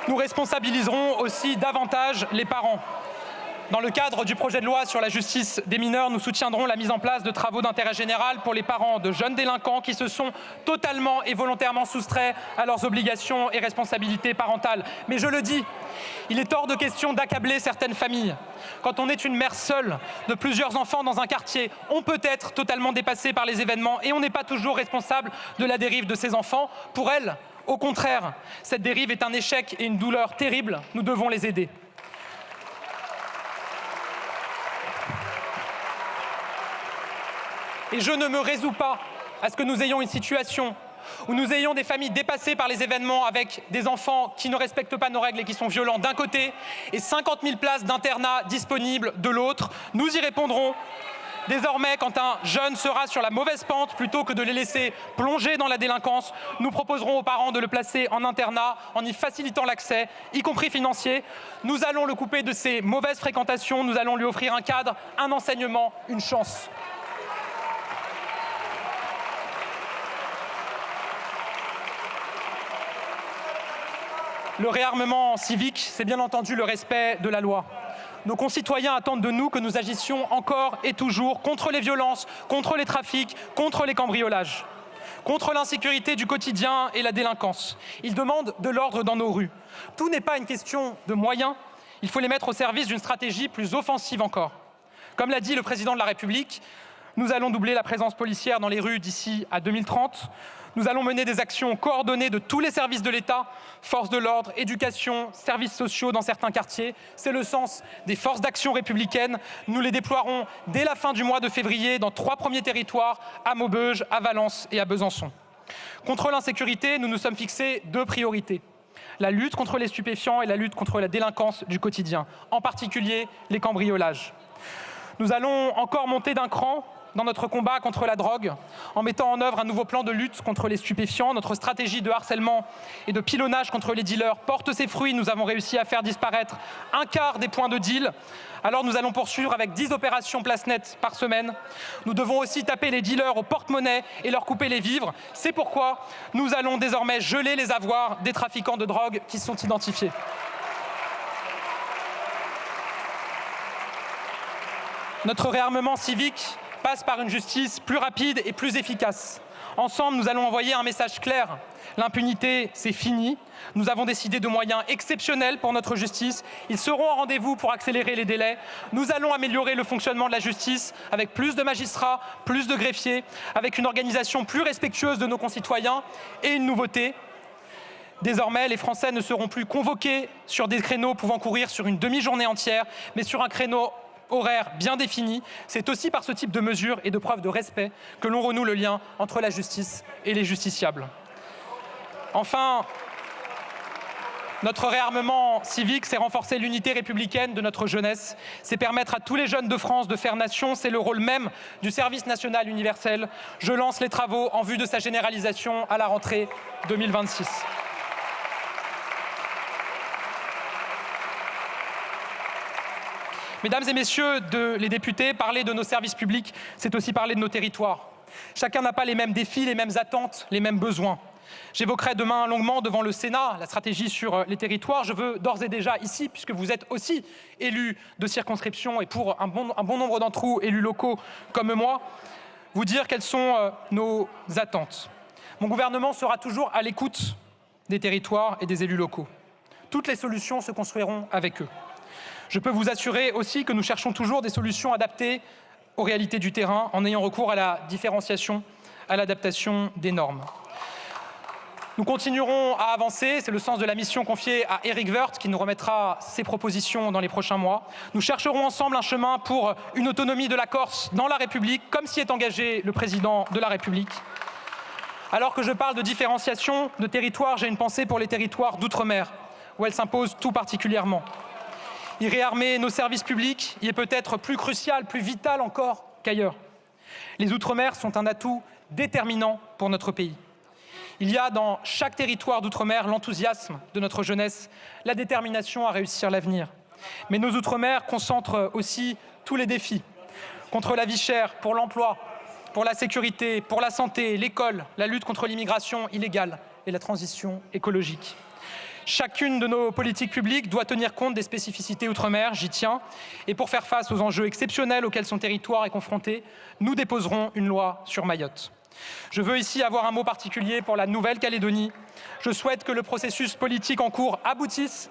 Nous responsabiliserons aussi davantage les parents. Dans le cadre du projet de loi sur la justice des mineurs, nous soutiendrons la mise en place de travaux d'intérêt général pour les parents de jeunes délinquants qui se sont totalement et volontairement soustraits à leurs obligations et responsabilités parentales. Mais je le dis, il est hors de question d'accabler certaines familles. Quand on est une mère seule de plusieurs enfants dans un quartier, on peut être totalement dépassé par les événements et on n'est pas toujours responsable de la dérive de ses enfants. Pour elles, au contraire, cette dérive est un échec et une douleur terrible. Nous devons les aider. Et je ne me résous pas à ce que nous ayons une situation où nous ayons des familles dépassées par les événements avec des enfants qui ne respectent pas nos règles et qui sont violents d'un côté et 50 000 places d'internat disponibles de l'autre. Nous y répondrons. Désormais, quand un jeune sera sur la mauvaise pente, plutôt que de les laisser plonger dans la délinquance, nous proposerons aux parents de le placer en internat en y facilitant l'accès, y compris financier. Nous allons le couper de ses mauvaises fréquentations, nous allons lui offrir un cadre, un enseignement, une chance. Le réarmement civique, c'est bien entendu le respect de la loi. Nos concitoyens attendent de nous que nous agissions encore et toujours contre les violences, contre les trafics, contre les cambriolages, contre l'insécurité du quotidien et la délinquance. Ils demandent de l'ordre dans nos rues. Tout n'est pas une question de moyens, il faut les mettre au service d'une stratégie plus offensive encore. Comme l'a dit le président de la République, nous allons doubler la présence policière dans les rues d'ici à 2030. Nous allons mener des actions coordonnées de tous les services de l'État, forces de l'ordre, éducation, services sociaux dans certains quartiers. C'est le sens des forces d'action républicaines. Nous les déploierons dès la fin du mois de février dans 3 premiers territoires, à Maubeuge, à Valence et à Besançon. Contre l'insécurité, nous nous sommes fixés 2 priorités. La lutte contre les stupéfiants et la lutte contre la délinquance du quotidien, en particulier les cambriolages. Nous allons encore monter d'un cran dans notre combat contre la drogue, en mettant en œuvre un nouveau plan de lutte contre les stupéfiants. Notre stratégie de harcèlement et de pilonnage contre les dealers porte ses fruits. Nous avons réussi à faire disparaître 1/4 des points de deal. Alors nous allons poursuivre avec 10 opérations place nette par semaine. Nous devons aussi taper les dealers au porte-monnaie et leur couper les vivres. C'est pourquoi nous allons désormais geler les avoirs des trafiquants de drogue qui sont identifiés. Notre réarmement civique passe par une justice plus rapide et plus efficace. Ensemble, nous allons envoyer un message clair. L'impunité, c'est fini. Nous avons décidé de moyens exceptionnels pour notre justice. Ils seront au rendez-vous pour accélérer les délais. Nous allons améliorer le fonctionnement de la justice avec plus de magistrats, plus de greffiers, avec une organisation plus respectueuse de nos concitoyens et une nouveauté. Désormais, les Français ne seront plus convoqués sur des créneaux pouvant courir sur une demi-journée entière, mais sur un créneau horaire bien défini. C'est aussi par ce type de mesures et de preuves de respect que l'on renoue le lien entre la justice et les justiciables. Enfin, notre réarmement civique, c'est renforcer l'unité républicaine de notre jeunesse, c'est permettre à tous les jeunes de France de faire nation, c'est le rôle même du service national universel. Je lance les travaux en vue de sa généralisation à la rentrée 2026. Mesdames et messieurs les députés, parler de nos services publics, c'est aussi parler de nos territoires. Chacun n'a pas les mêmes défis, les mêmes attentes, les mêmes besoins. J'évoquerai demain longuement devant le Sénat la stratégie sur les territoires. Je veux d'ores et déjà ici, puisque vous êtes aussi élus de circonscription et pour un bon nombre d'entre vous élus locaux comme moi, vous dire quelles sont nos attentes. Mon gouvernement sera toujours à l'écoute des territoires et des élus locaux. Toutes les solutions se construiront avec eux. Je peux vous assurer aussi que nous cherchons toujours des solutions adaptées aux réalités du terrain en ayant recours à la différenciation, à l'adaptation des normes. Nous continuerons à avancer, c'est le sens de la mission confiée à Éric Woerth qui nous remettra ses propositions dans les prochains mois. Nous chercherons ensemble un chemin pour une autonomie de la Corse dans la République, comme s'y est engagé le président de la République. Alors que je parle de différenciation de territoire, j'ai une pensée pour les territoires d'outre-mer, où elle s'impose tout particulièrement. Y réarmer nos services publics y est peut-être plus crucial, plus vital encore qu'ailleurs. Les outre-mer sont un atout déterminant pour notre pays. Il y a dans chaque territoire d'outre-mer l'enthousiasme de notre jeunesse, la détermination à réussir l'avenir. Mais nos outre-mer concentrent aussi tous les défis contre la vie chère, pour l'emploi, pour la sécurité, pour la santé, l'école, la lutte contre l'immigration illégale et la transition écologique. Chacune de nos politiques publiques doit tenir compte des spécificités outre-mer, j'y tiens. Et pour faire face aux enjeux exceptionnels auxquels son territoire est confronté, nous déposerons une loi sur Mayotte. Je veux ici avoir un mot particulier pour la Nouvelle-Calédonie. Je souhaite que le processus politique en cours aboutisse.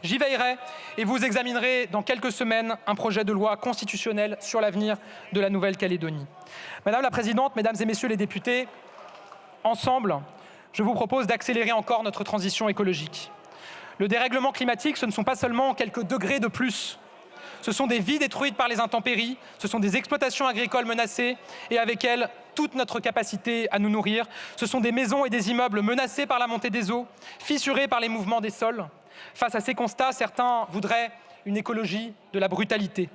J'y veillerai et vous examinerez dans quelques semaines un projet de loi constitutionnelle sur l'avenir de la Nouvelle-Calédonie. Madame la Présidente, Mesdames et Messieurs les députés, ensemble, je vous propose d'accélérer encore notre transition écologique. Le dérèglement climatique, ce ne sont pas seulement quelques degrés de plus. Ce sont des vies détruites par les intempéries, ce sont des exploitations agricoles menacées et avec elles, toute notre capacité à nous nourrir. Ce sont des maisons et des immeubles menacés par la montée des eaux, fissurés par les mouvements des sols. Face à ces constats, certains voudraient une écologie de la brutalité.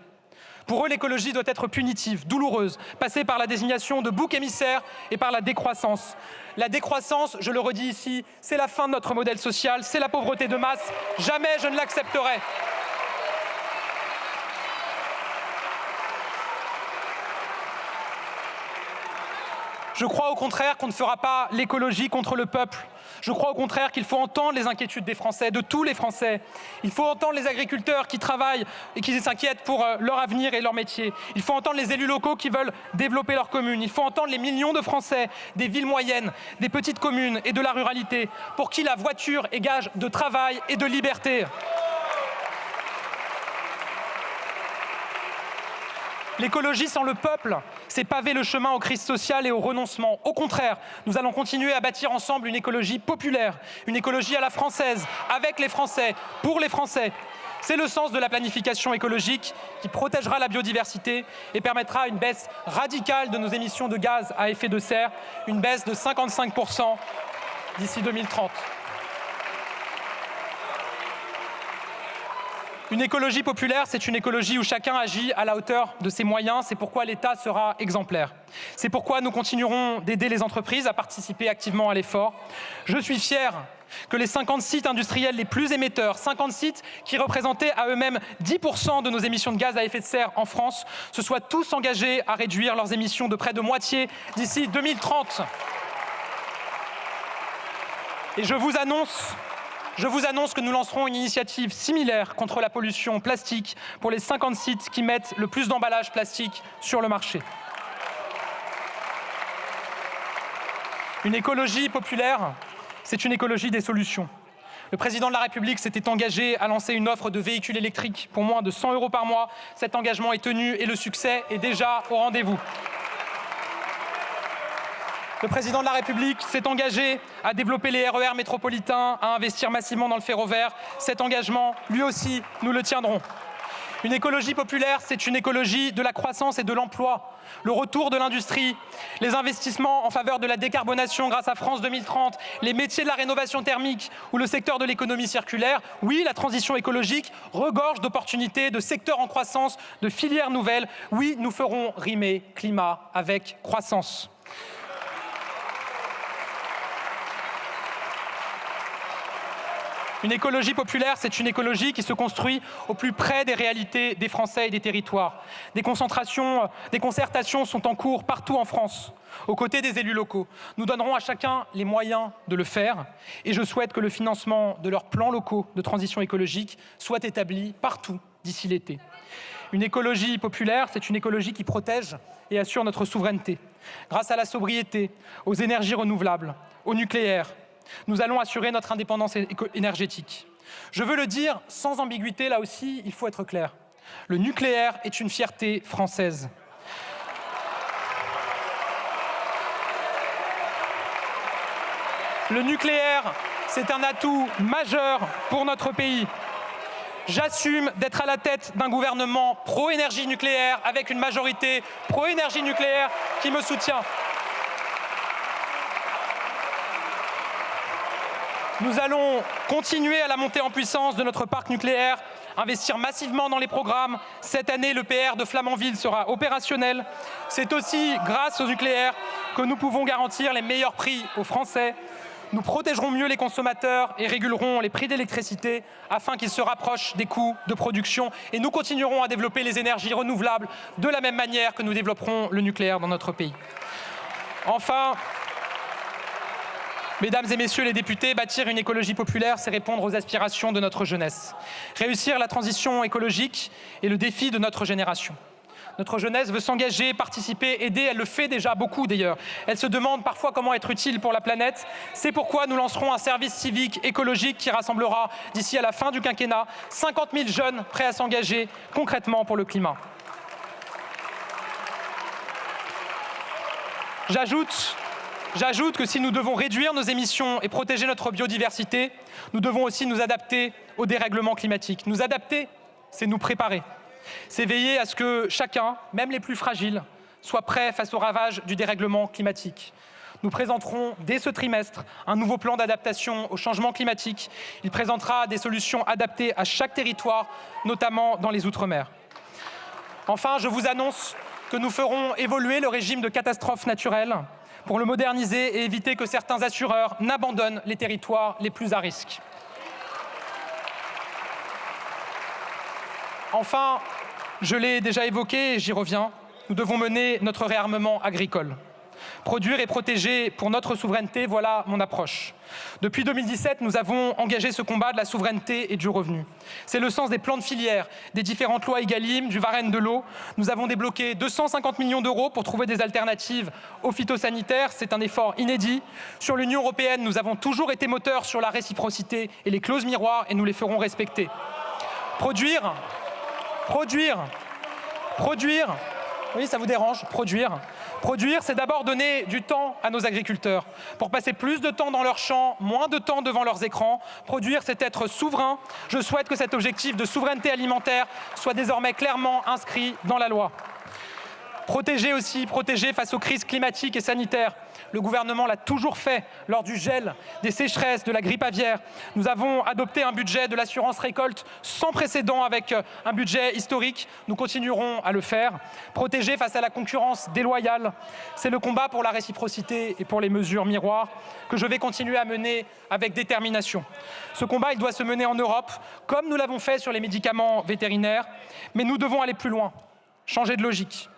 Pour eux, l'écologie doit être punitive, douloureuse, passer par la désignation de boucs émissaires et par la décroissance. La décroissance, je le redis ici, c'est la fin de notre modèle social, c'est la pauvreté de masse. Jamais je ne l'accepterai. Je crois au contraire qu'on ne fera pas l'écologie contre le peuple. Je crois au contraire qu'il faut entendre les inquiétudes des Français, de tous les Français. Il faut entendre les agriculteurs qui travaillent et qui s'inquiètent pour leur avenir et leur métier. Il faut entendre les élus locaux qui veulent développer leur commune. Il faut entendre les millions de Français des villes moyennes, des petites communes et de la ruralité, pour qui la voiture est gage de travail et de liberté. L'écologie sans le peuple, c'est paver le chemin aux crises sociales et au renoncement. Au contraire, nous allons continuer à bâtir ensemble une écologie populaire, une écologie à la française, avec les Français, pour les Français. C'est le sens de la planification écologique qui protégera la biodiversité et permettra une baisse radicale de nos émissions de gaz à effet de serre, une baisse de 55% d'ici 2030. Une écologie populaire, c'est une écologie où chacun agit à la hauteur de ses moyens. C'est pourquoi l'État sera exemplaire. C'est pourquoi nous continuerons d'aider les entreprises à participer activement à l'effort. Je suis fier que les 50 sites industriels les plus émetteurs, 50 sites qui représentaient à eux-mêmes 10% de nos émissions de gaz à effet de serre en France, se soient tous engagés à réduire leurs émissions de près de moitié d'ici 2030. Et je vous annonce que nous lancerons une initiative similaire contre la pollution plastique pour les 50 sites qui mettent le plus d'emballages plastiques sur le marché. Une écologie populaire, c'est une écologie des solutions. Le président de la République s'était engagé à lancer une offre de véhicules électriques pour moins de 100 € par mois. Cet engagement est tenu et le succès est déjà au rendez-vous. Le président de la République s'est engagé à développer les RER métropolitains, à investir massivement dans le ferroviaire. Cet engagement, lui aussi, nous le tiendrons. Une écologie populaire, c'est une écologie de la croissance et de l'emploi. Le retour de l'industrie, les investissements en faveur de la décarbonation grâce à France 2030, les métiers de la rénovation thermique ou le secteur de l'économie circulaire. Oui, la transition écologique regorge d'opportunités, de secteurs en croissance, de filières nouvelles. Oui, nous ferons rimer climat avec croissance. Une écologie populaire, c'est une écologie qui se construit au plus près des réalités des Français et des territoires. Des concertations sont en cours partout en France, aux côtés des élus locaux. Nous donnerons à chacun les moyens de le faire et je souhaite que le financement de leurs plans locaux de transition écologique soit établi partout d'ici l'été. Une écologie populaire, c'est une écologie qui protège et assure notre souveraineté. Grâce à la sobriété, aux énergies renouvelables, au nucléaire, nous allons assurer notre indépendance énergétique. Je veux le dire sans ambiguïté, là aussi, il faut être clair. Le nucléaire est une fierté française. Le nucléaire, c'est un atout majeur pour notre pays. J'assume d'être à la tête d'un gouvernement pro-énergie nucléaire avec une majorité pro-énergie nucléaire qui me soutient. Nous allons continuer à la montée en puissance de notre parc nucléaire, investir massivement dans les programmes. Cette année, l'EPR de Flamanville sera opérationnel. C'est aussi grâce au nucléaire que nous pouvons garantir les meilleurs prix aux Français. Nous protégerons mieux les consommateurs et régulerons les prix d'électricité afin qu'ils se rapprochent des coûts de production. Et nous continuerons à développer les énergies renouvelables de la même manière que nous développerons le nucléaire dans notre pays. Enfin, mesdames et messieurs les députés, bâtir une écologie populaire, c'est répondre aux aspirations de notre jeunesse. Réussir la transition écologique est le défi de notre génération. Notre jeunesse veut s'engager, participer, aider. Elle le fait déjà beaucoup d'ailleurs. Elle se demande parfois comment être utile pour la planète. C'est pourquoi nous lancerons un service civique écologique qui rassemblera d'ici à la fin du quinquennat 50 000 jeunes prêts à s'engager concrètement pour le climat. J'ajoute que si nous devons réduire nos émissions et protéger notre biodiversité, nous devons aussi nous adapter au dérèglement climatique. Nous adapter, c'est nous préparer. C'est veiller à ce que chacun, même les plus fragiles, soit prêt face aux ravages du dérèglement climatique. Nous présenterons dès ce trimestre un nouveau plan d'adaptation au changement climatique. Il présentera des solutions adaptées à chaque territoire, notamment dans les Outre-mer. Enfin, je vous annonce que nous ferons évoluer le régime de catastrophes naturelles pour le moderniser et éviter que certains assureurs n'abandonnent les territoires les plus à risque. Enfin, je l'ai déjà évoqué et j'y reviens, nous devons mener notre réarmement agricole. Produire et protéger pour notre souveraineté, voilà mon approche. Depuis 2017, nous avons engagé ce combat de la souveraineté et du revenu. C'est le sens des plans de filière, des différentes lois Egalim, du Varenne de l'eau. Nous avons débloqué 250 millions d'euros pour trouver des alternatives aux phytosanitaires. C'est un effort inédit. Sur l'Union européenne, nous avons toujours été moteurs sur la réciprocité et les clauses miroirs et nous les ferons respecter. Produire, oui, ça vous dérange, Produire, c'est d'abord donner du temps à nos agriculteurs pour passer plus de temps dans leurs champs, moins de temps devant leurs écrans. Produire, c'est être souverain. Je souhaite que cet objectif de souveraineté alimentaire soit désormais clairement inscrit dans la loi. Protéger face aux crises climatiques et sanitaires. Le gouvernement l'a toujours fait lors du gel, des sécheresses, de la grippe aviaire. Nous avons adopté un budget de l'assurance récolte sans précédent avec un budget historique. Nous continuerons à le faire. Protéger face à la concurrence déloyale, c'est le combat pour la réciprocité et pour les mesures miroirs que je vais continuer à mener avec détermination. Ce combat, il doit se mener en Europe, comme nous l'avons fait sur les médicaments vétérinaires. Mais nous devons aller plus loin, changer de logique.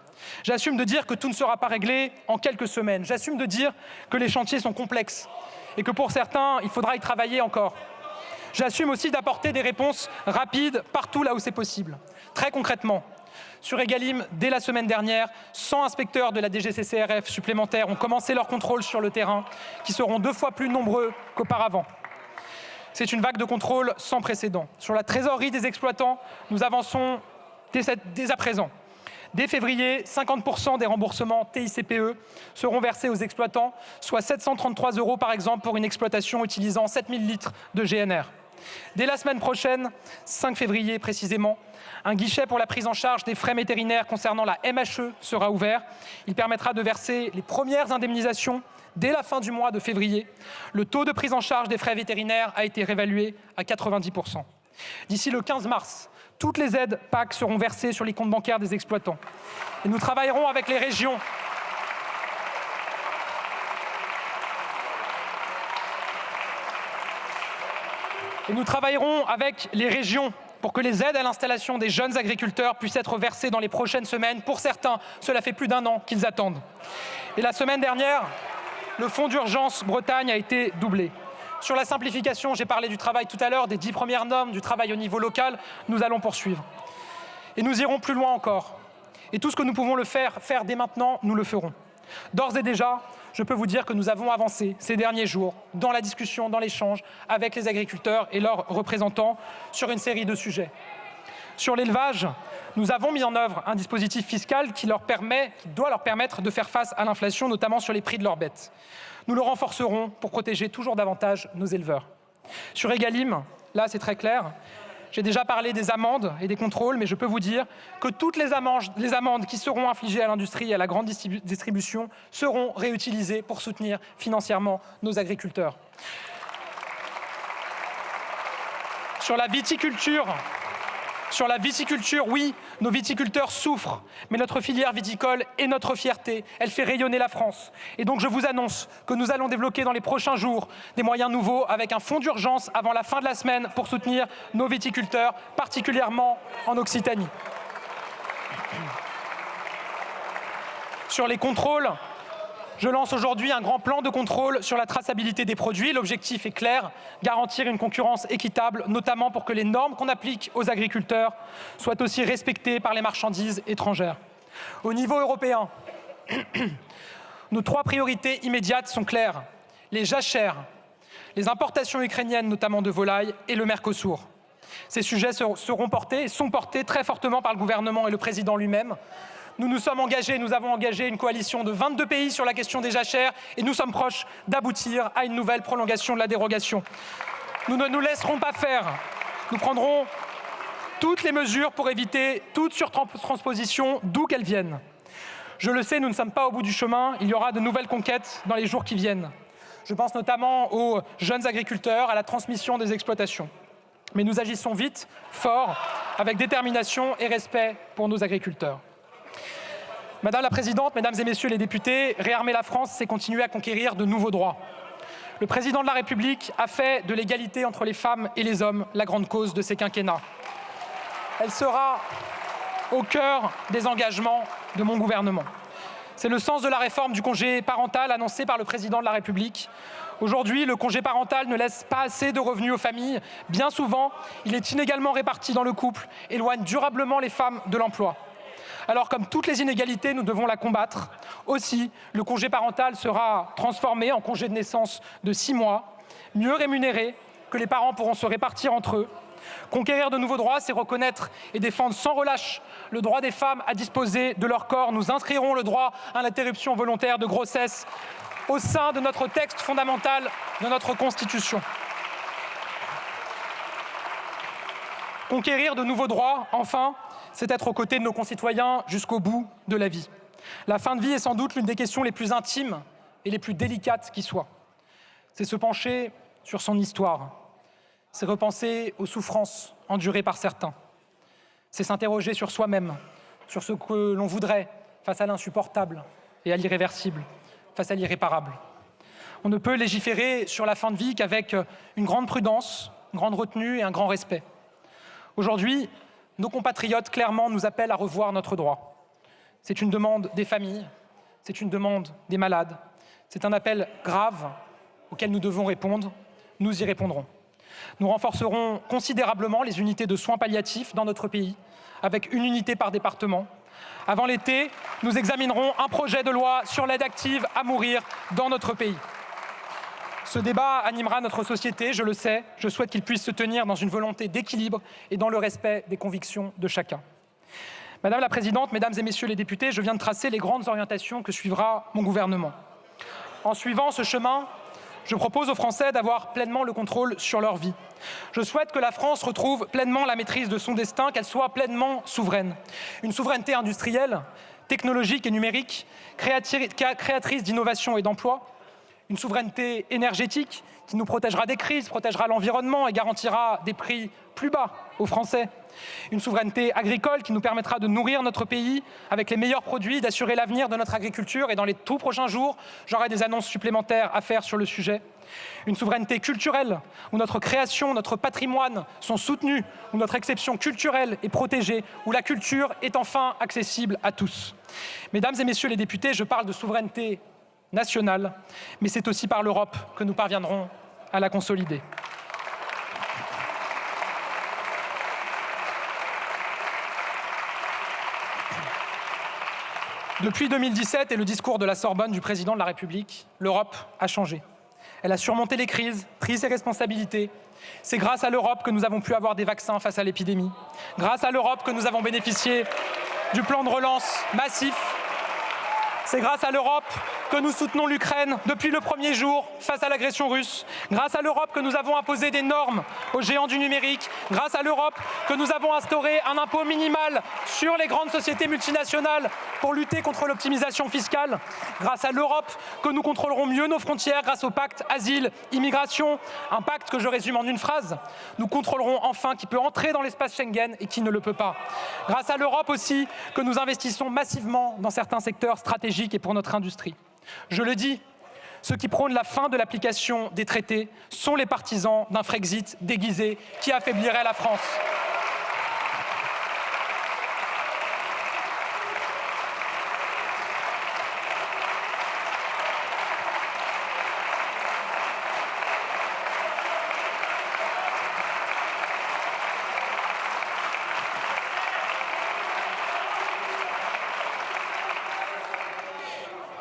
J'assume de dire que tout ne sera pas réglé en quelques semaines. J'assume de dire que les chantiers sont complexes et que pour certains, il faudra y travailler encore. J'assume aussi d'apporter des réponses rapides partout là où c'est possible. Très concrètement, sur Egalim, dès la semaine dernière, 100 inspecteurs de la DGCCRF supplémentaires ont commencé leur contrôle sur le terrain, qui seront 2 fois plus nombreux qu'auparavant. C'est une vague de contrôle sans précédent. Sur la trésorerie des exploitants, nous avançons dès à présent. Dès février, 50% des remboursements TICPE seront versés aux exploitants, soit 733 € par exemple pour une exploitation utilisant 7000 litres de GNR. Dès la semaine prochaine, 5 février précisément, un guichet pour la prise en charge des frais vétérinaires concernant la MHE sera ouvert. Il permettra de verser les premières indemnisations dès la fin du mois de février. Le taux de prise en charge des frais vétérinaires a été réévalué à 90%. D'ici le 15 mars, toutes les aides PAC seront versées sur les comptes bancaires des exploitants. Et nous travaillerons avec les régions. Et nous travaillerons avec les régions pour que les aides à l'installation des jeunes agriculteurs puissent être versées dans les prochaines semaines. Pour certains, cela fait plus d'1 an qu'ils attendent. Et la semaine dernière, le fonds d'urgence Bretagne a été doublé. Sur la simplification, j'ai parlé du travail tout à l'heure, des 10 premières normes, du travail au niveau local, nous allons poursuivre. Et nous irons plus loin encore. Et tout ce que nous pouvons faire dès maintenant, nous le ferons. D'ores et déjà, je peux vous dire que nous avons avancé ces derniers jours dans la discussion, dans l'échange avec les agriculteurs et leurs représentants sur une série de sujets. Sur l'élevage, nous avons mis en œuvre un dispositif fiscal qui doit leur permettre de faire face à l'inflation, notamment sur les prix de leurs bêtes. Nous le renforcerons pour protéger toujours davantage nos éleveurs. Sur Egalim, là c'est très clair. J'ai déjà parlé des amendes et des contrôles, mais je peux vous dire que toutes les amendes qui seront infligées à l'industrie et à la grande distribution seront réutilisées pour soutenir financièrement nos agriculteurs. Sur la viticulture, oui, nos viticulteurs souffrent, mais notre filière viticole est notre fierté. Elle fait rayonner la France. Et donc je vous annonce que nous allons débloquer dans les prochains jours des moyens nouveaux avec un fonds d'urgence avant la fin de la semaine pour soutenir nos viticulteurs, particulièrement en Occitanie. Sur les contrôles, je lance aujourd'hui un grand plan de contrôle sur la traçabilité des produits. L'objectif est clair, garantir une concurrence équitable, notamment pour que les normes qu'on applique aux agriculteurs soient aussi respectées par les marchandises étrangères. Au niveau européen, nos 3 priorités immédiates sont claires. Les jachères, les importations ukrainiennes, notamment de volailles, et le Mercosur. Ces sujets seront portés et sont portés très fortement par le gouvernement et le président lui-même. Nous avons engagé une coalition de 22 pays sur la question des jachères et nous sommes proches d'aboutir à une nouvelle prolongation de la dérogation. Nous ne nous laisserons pas faire. Nous prendrons toutes les mesures pour éviter toute surtransposition, d'où qu'elle vienne. Je le sais, nous ne sommes pas au bout du chemin. Il y aura de nouvelles conquêtes dans les jours qui viennent. Je pense notamment aux jeunes agriculteurs, à la transmission des exploitations. Mais nous agissons vite, fort, avec détermination et respect pour nos agriculteurs. Madame la Présidente, Mesdames et Messieurs les députés, réarmer la France, c'est continuer à conquérir de nouveaux droits. Le Président de la République a fait de l'égalité entre les femmes et les hommes la grande cause de ses quinquennats. Elle sera au cœur des engagements de mon gouvernement. C'est le sens de la réforme du congé parental annoncée par le Président de la République. Aujourd'hui, le congé parental ne laisse pas assez de revenus aux familles. Bien souvent, il est inégalement réparti dans le couple, éloigne durablement les femmes de l'emploi. Alors, comme toutes les inégalités, nous devons la combattre. Aussi, le congé parental sera transformé en congé de naissance de 6 mois, mieux rémunéré, que les parents pourront se répartir entre eux. Conquérir de nouveaux droits, c'est reconnaître et défendre sans relâche le droit des femmes à disposer de leur corps. Nous inscrirons le droit à l'interruption volontaire de grossesse au sein de notre texte fondamental de notre Constitution. Conquérir de nouveaux droits, enfin, c'est être aux côtés de nos concitoyens jusqu'au bout de la vie. La fin de vie est sans doute l'une des questions les plus intimes et les plus délicates qui soient. C'est se pencher sur son histoire, c'est repenser aux souffrances endurées par certains, c'est s'interroger sur soi-même, sur ce que l'on voudrait face à l'insupportable et à l'irréversible, face à l'irréparable. On ne peut légiférer sur la fin de vie qu'avec une grande prudence, une grande retenue et un grand respect. Aujourd'hui, nos compatriotes, clairement, nous appellent à revoir notre droit. C'est une demande des familles, c'est une demande des malades, c'est un appel grave auquel nous devons répondre. Nous y répondrons. Nous renforcerons considérablement les unités de soins palliatifs dans notre pays, avec une unité par département. Avant l'été, nous examinerons un projet de loi sur l'aide active à mourir dans notre pays. Ce débat animera notre société, je le sais. Je souhaite qu'il puisse se tenir dans une volonté d'équilibre et dans le respect des convictions de chacun. Madame la Présidente, Mesdames et Messieurs les députés, je viens de tracer les grandes orientations que suivra mon gouvernement. En suivant ce chemin, je propose aux Français d'avoir pleinement le contrôle sur leur vie. Je souhaite que la France retrouve pleinement la maîtrise de son destin, qu'elle soit pleinement souveraine. Une souveraineté industrielle, technologique et numérique, créatrice d'innovation et d'emploi. une souveraineté énergétique qui nous protégera des crises, protégera l'environnement et garantira des prix plus bas aux Français. Une souveraineté agricole qui nous permettra de nourrir notre pays avec les meilleurs produits, d'assurer l'avenir de notre agriculture. Et dans les tout prochains jours, j'aurai des annonces supplémentaires à faire sur le sujet. Une souveraineté culturelle où notre création, notre patrimoine sont soutenus, où notre exception culturelle est protégée, où la culture est enfin accessible à tous. Mesdames et messieurs les députés, je parle de souveraineté nationale, mais c'est aussi par l'Europe que nous parviendrons à la consolider. Depuis 2017 et le discours de la Sorbonne du président de la République, l'Europe a changé. Elle a surmonté les crises, pris ses responsabilités. C'est grâce à l'Europe que nous avons pu avoir des vaccins face à l'épidémie. Grâce à l'Europe que nous avons bénéficié du plan de relance massif. C'est grâce à l'Europe que nous soutenons l'Ukraine depuis le premier jour face à l'agression russe. Grâce à l'Europe que nous avons imposé des normes aux géants du numérique. Grâce à l'Europe que nous avons instauré un impôt minimal sur les grandes sociétés multinationales pour lutter contre l'optimisation fiscale. Grâce à l'Europe que nous contrôlerons mieux nos frontières grâce au pacte asile-immigration. Un pacte que je résume en une phrase. Nous contrôlerons enfin qui peut entrer dans l'espace Schengen et qui ne le peut pas. Grâce à l'Europe aussi que nous investissons massivement dans certains secteurs stratégiques et pour notre industrie. Je le dis, ceux qui prônent la fin de l'application des traités sont les partisans d'un Frexit déguisé qui affaiblirait la France.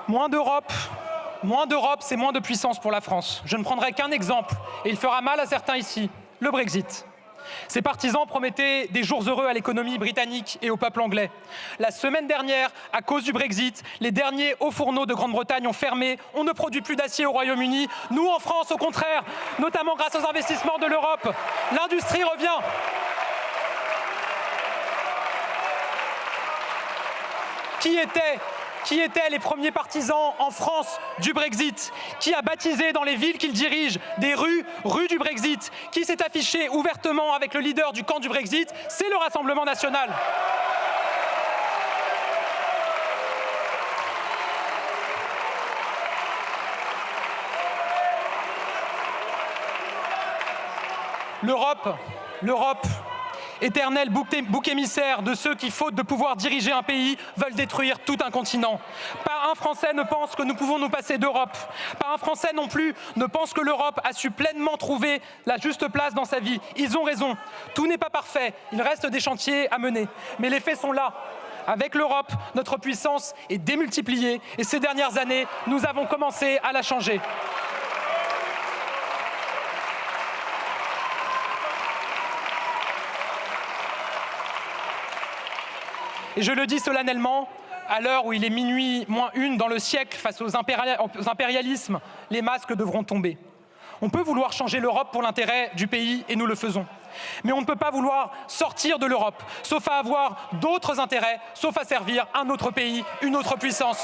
Moins d'Europe, c'est moins de puissance pour la France. Je ne prendrai qu'un exemple, et il fera mal à certains ici, le Brexit. Ses partisans promettaient des jours heureux à l'économie britannique et au peuple anglais. La semaine dernière, à cause du Brexit, les derniers hauts fourneaux de Grande-Bretagne ont fermé. On ne produit plus d'acier au Royaume-Uni. Nous, en France, au contraire, notamment grâce aux investissements de l'Europe, l'industrie revient. Qui étaient les premiers partisans en France du Brexit? Qui a baptisé dans les villes qu'il dirige des rues du Brexit? Qui s'est affiché ouvertement avec le leader du camp du Brexit? C'est le Rassemblement national. L'Europe, éternel bouc émissaire de ceux qui, faute de pouvoir diriger un pays, veulent détruire tout un continent. Pas un Français ne pense que nous pouvons nous passer d'Europe. Pas un Français non plus ne pense que l'Europe a su pleinement trouver la juste place dans sa vie. Ils ont raison. Tout n'est pas parfait. Il reste des chantiers à mener. Mais les faits sont là. Avec l'Europe, notre puissance est démultipliée et ces dernières années, nous avons commencé à la changer. Et je le dis solennellement, à l'heure où il est minuit moins une dans le siècle, face aux impérialismes, les masques devront tomber. On peut vouloir changer l'Europe pour l'intérêt du pays, et nous le faisons. Mais on ne peut pas vouloir sortir de l'Europe, sauf à avoir d'autres intérêts, sauf à servir un autre pays, une autre puissance.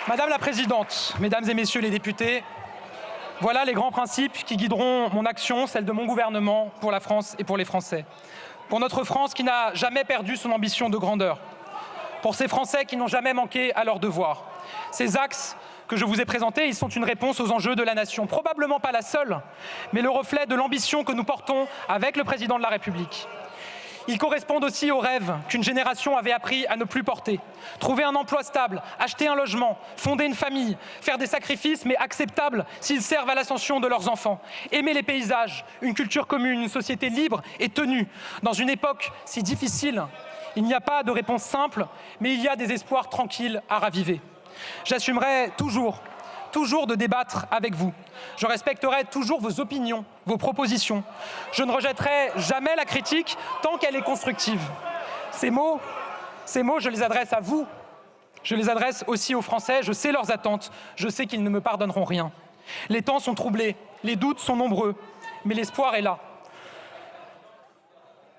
Madame la Présidente, Mesdames et Messieurs les députés, voilà les grands principes qui guideront mon action, celle de mon gouvernement, pour la France et pour les Français. Pour notre France qui n'a jamais perdu son ambition de grandeur. Pour ces Français qui n'ont jamais manqué à leurs devoirs. Ces axes que je vous ai présentés, ils sont une réponse aux enjeux de la nation. Probablement pas la seule, mais le reflet de l'ambition que nous portons avec le Président de la République. Ils correspondent aussi aux rêves qu'une génération avait appris à ne plus porter. Trouver un emploi stable, acheter un logement, fonder une famille, faire des sacrifices mais acceptables s'ils servent à l'ascension de leurs enfants. Aimer les paysages, une culture commune, une société libre et tenue. Dans une époque si difficile, il n'y a pas de réponse simple, mais il y a des espoirs tranquilles à raviver. J'assumerai toujours de débattre avec vous. Je respecterai toujours vos opinions, vos propositions. Je ne rejetterai jamais la critique tant qu'elle est constructive. Ces mots, je les adresse à vous, Je les adresse aussi aux Français, je sais leurs attentes, je sais qu'ils ne me pardonneront rien. Les temps sont troublés, les doutes sont nombreux, mais l'espoir est là.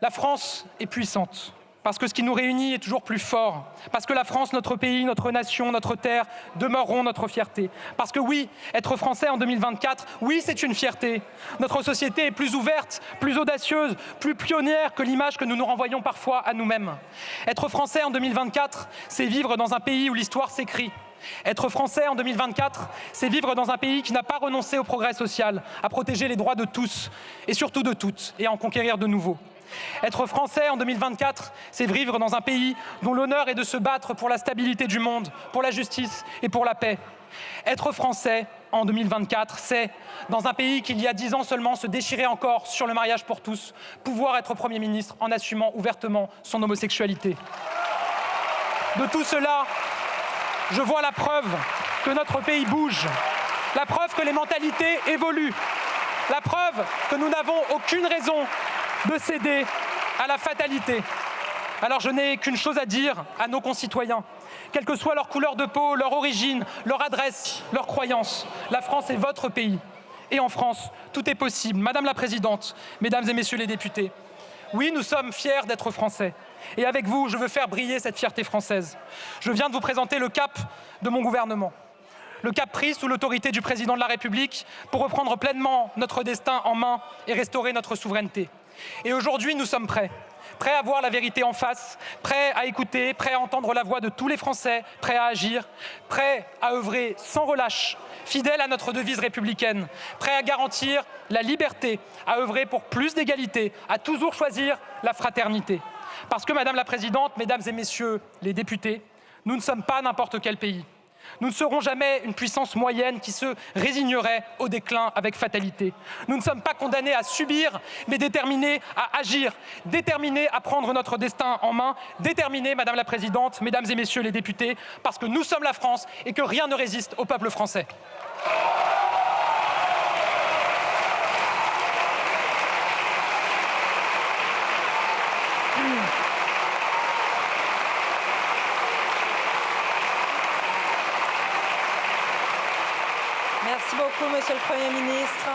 La France est puissante, parce que ce qui nous réunit est toujours plus fort, parce que la France, notre pays, notre nation, notre terre demeureront notre fierté. Parce que oui, être français en 2024, oui, c'est une fierté. Notre société est plus ouverte, plus audacieuse, plus pionnière que l'image que nous nous renvoyons parfois à nous-mêmes. Être français en 2024, c'est vivre dans un pays où l'histoire s'écrit. Être français en 2024, c'est vivre dans un pays qui n'a pas renoncé au progrès social, à protéger les droits de tous, et surtout de toutes, et à en conquérir de nouveaux. Être français en 2024, c'est vivre dans un pays dont l'honneur est de se battre pour la stabilité du monde, pour la justice et pour la paix. Être français en 2024, c'est, dans un pays qui il y a 10 ans seulement se déchirait encore sur le mariage pour tous, pouvoir être Premier ministre en assumant ouvertement son homosexualité. De tout cela, je vois la preuve que notre pays bouge, la preuve que les mentalités évoluent, la preuve que nous n'avons aucune raison de céder à la fatalité. Alors je n'ai qu'une chose à dire à nos concitoyens. Quelle que soit leur couleur de peau, leur origine, leur adresse, leur croyance, la France est votre pays. Et en France, tout est possible. Madame la Présidente, Mesdames et Messieurs les députés, oui, nous sommes fiers d'être Français. Et avec vous, je veux faire briller cette fierté française. Je viens de vous présenter le cap de mon gouvernement. Le cap pris sous l'autorité du Président de la République pour reprendre pleinement notre destin en main et restaurer notre souveraineté. Et aujourd'hui, nous sommes prêts à voir la vérité en face, prêts à écouter, prêts à entendre la voix de tous les Français, prêts à agir, prêts à œuvrer sans relâche, fidèles à notre devise républicaine, prêts à garantir la liberté, à œuvrer pour plus d'égalité, à toujours choisir la fraternité. Parce que, Madame la Présidente, Mesdames et Messieurs les députés, nous ne sommes pas n'importe quel pays. Nous ne serons jamais une puissance moyenne qui se résignerait au déclin avec fatalité. Nous ne sommes pas condamnés à subir, mais déterminés à agir, déterminés à prendre notre destin en main, déterminés, Madame la Présidente, Mesdames et Messieurs les députés, parce que nous sommes la France et que rien ne résiste au peuple français. Merci beaucoup, Monsieur le Premier ministre.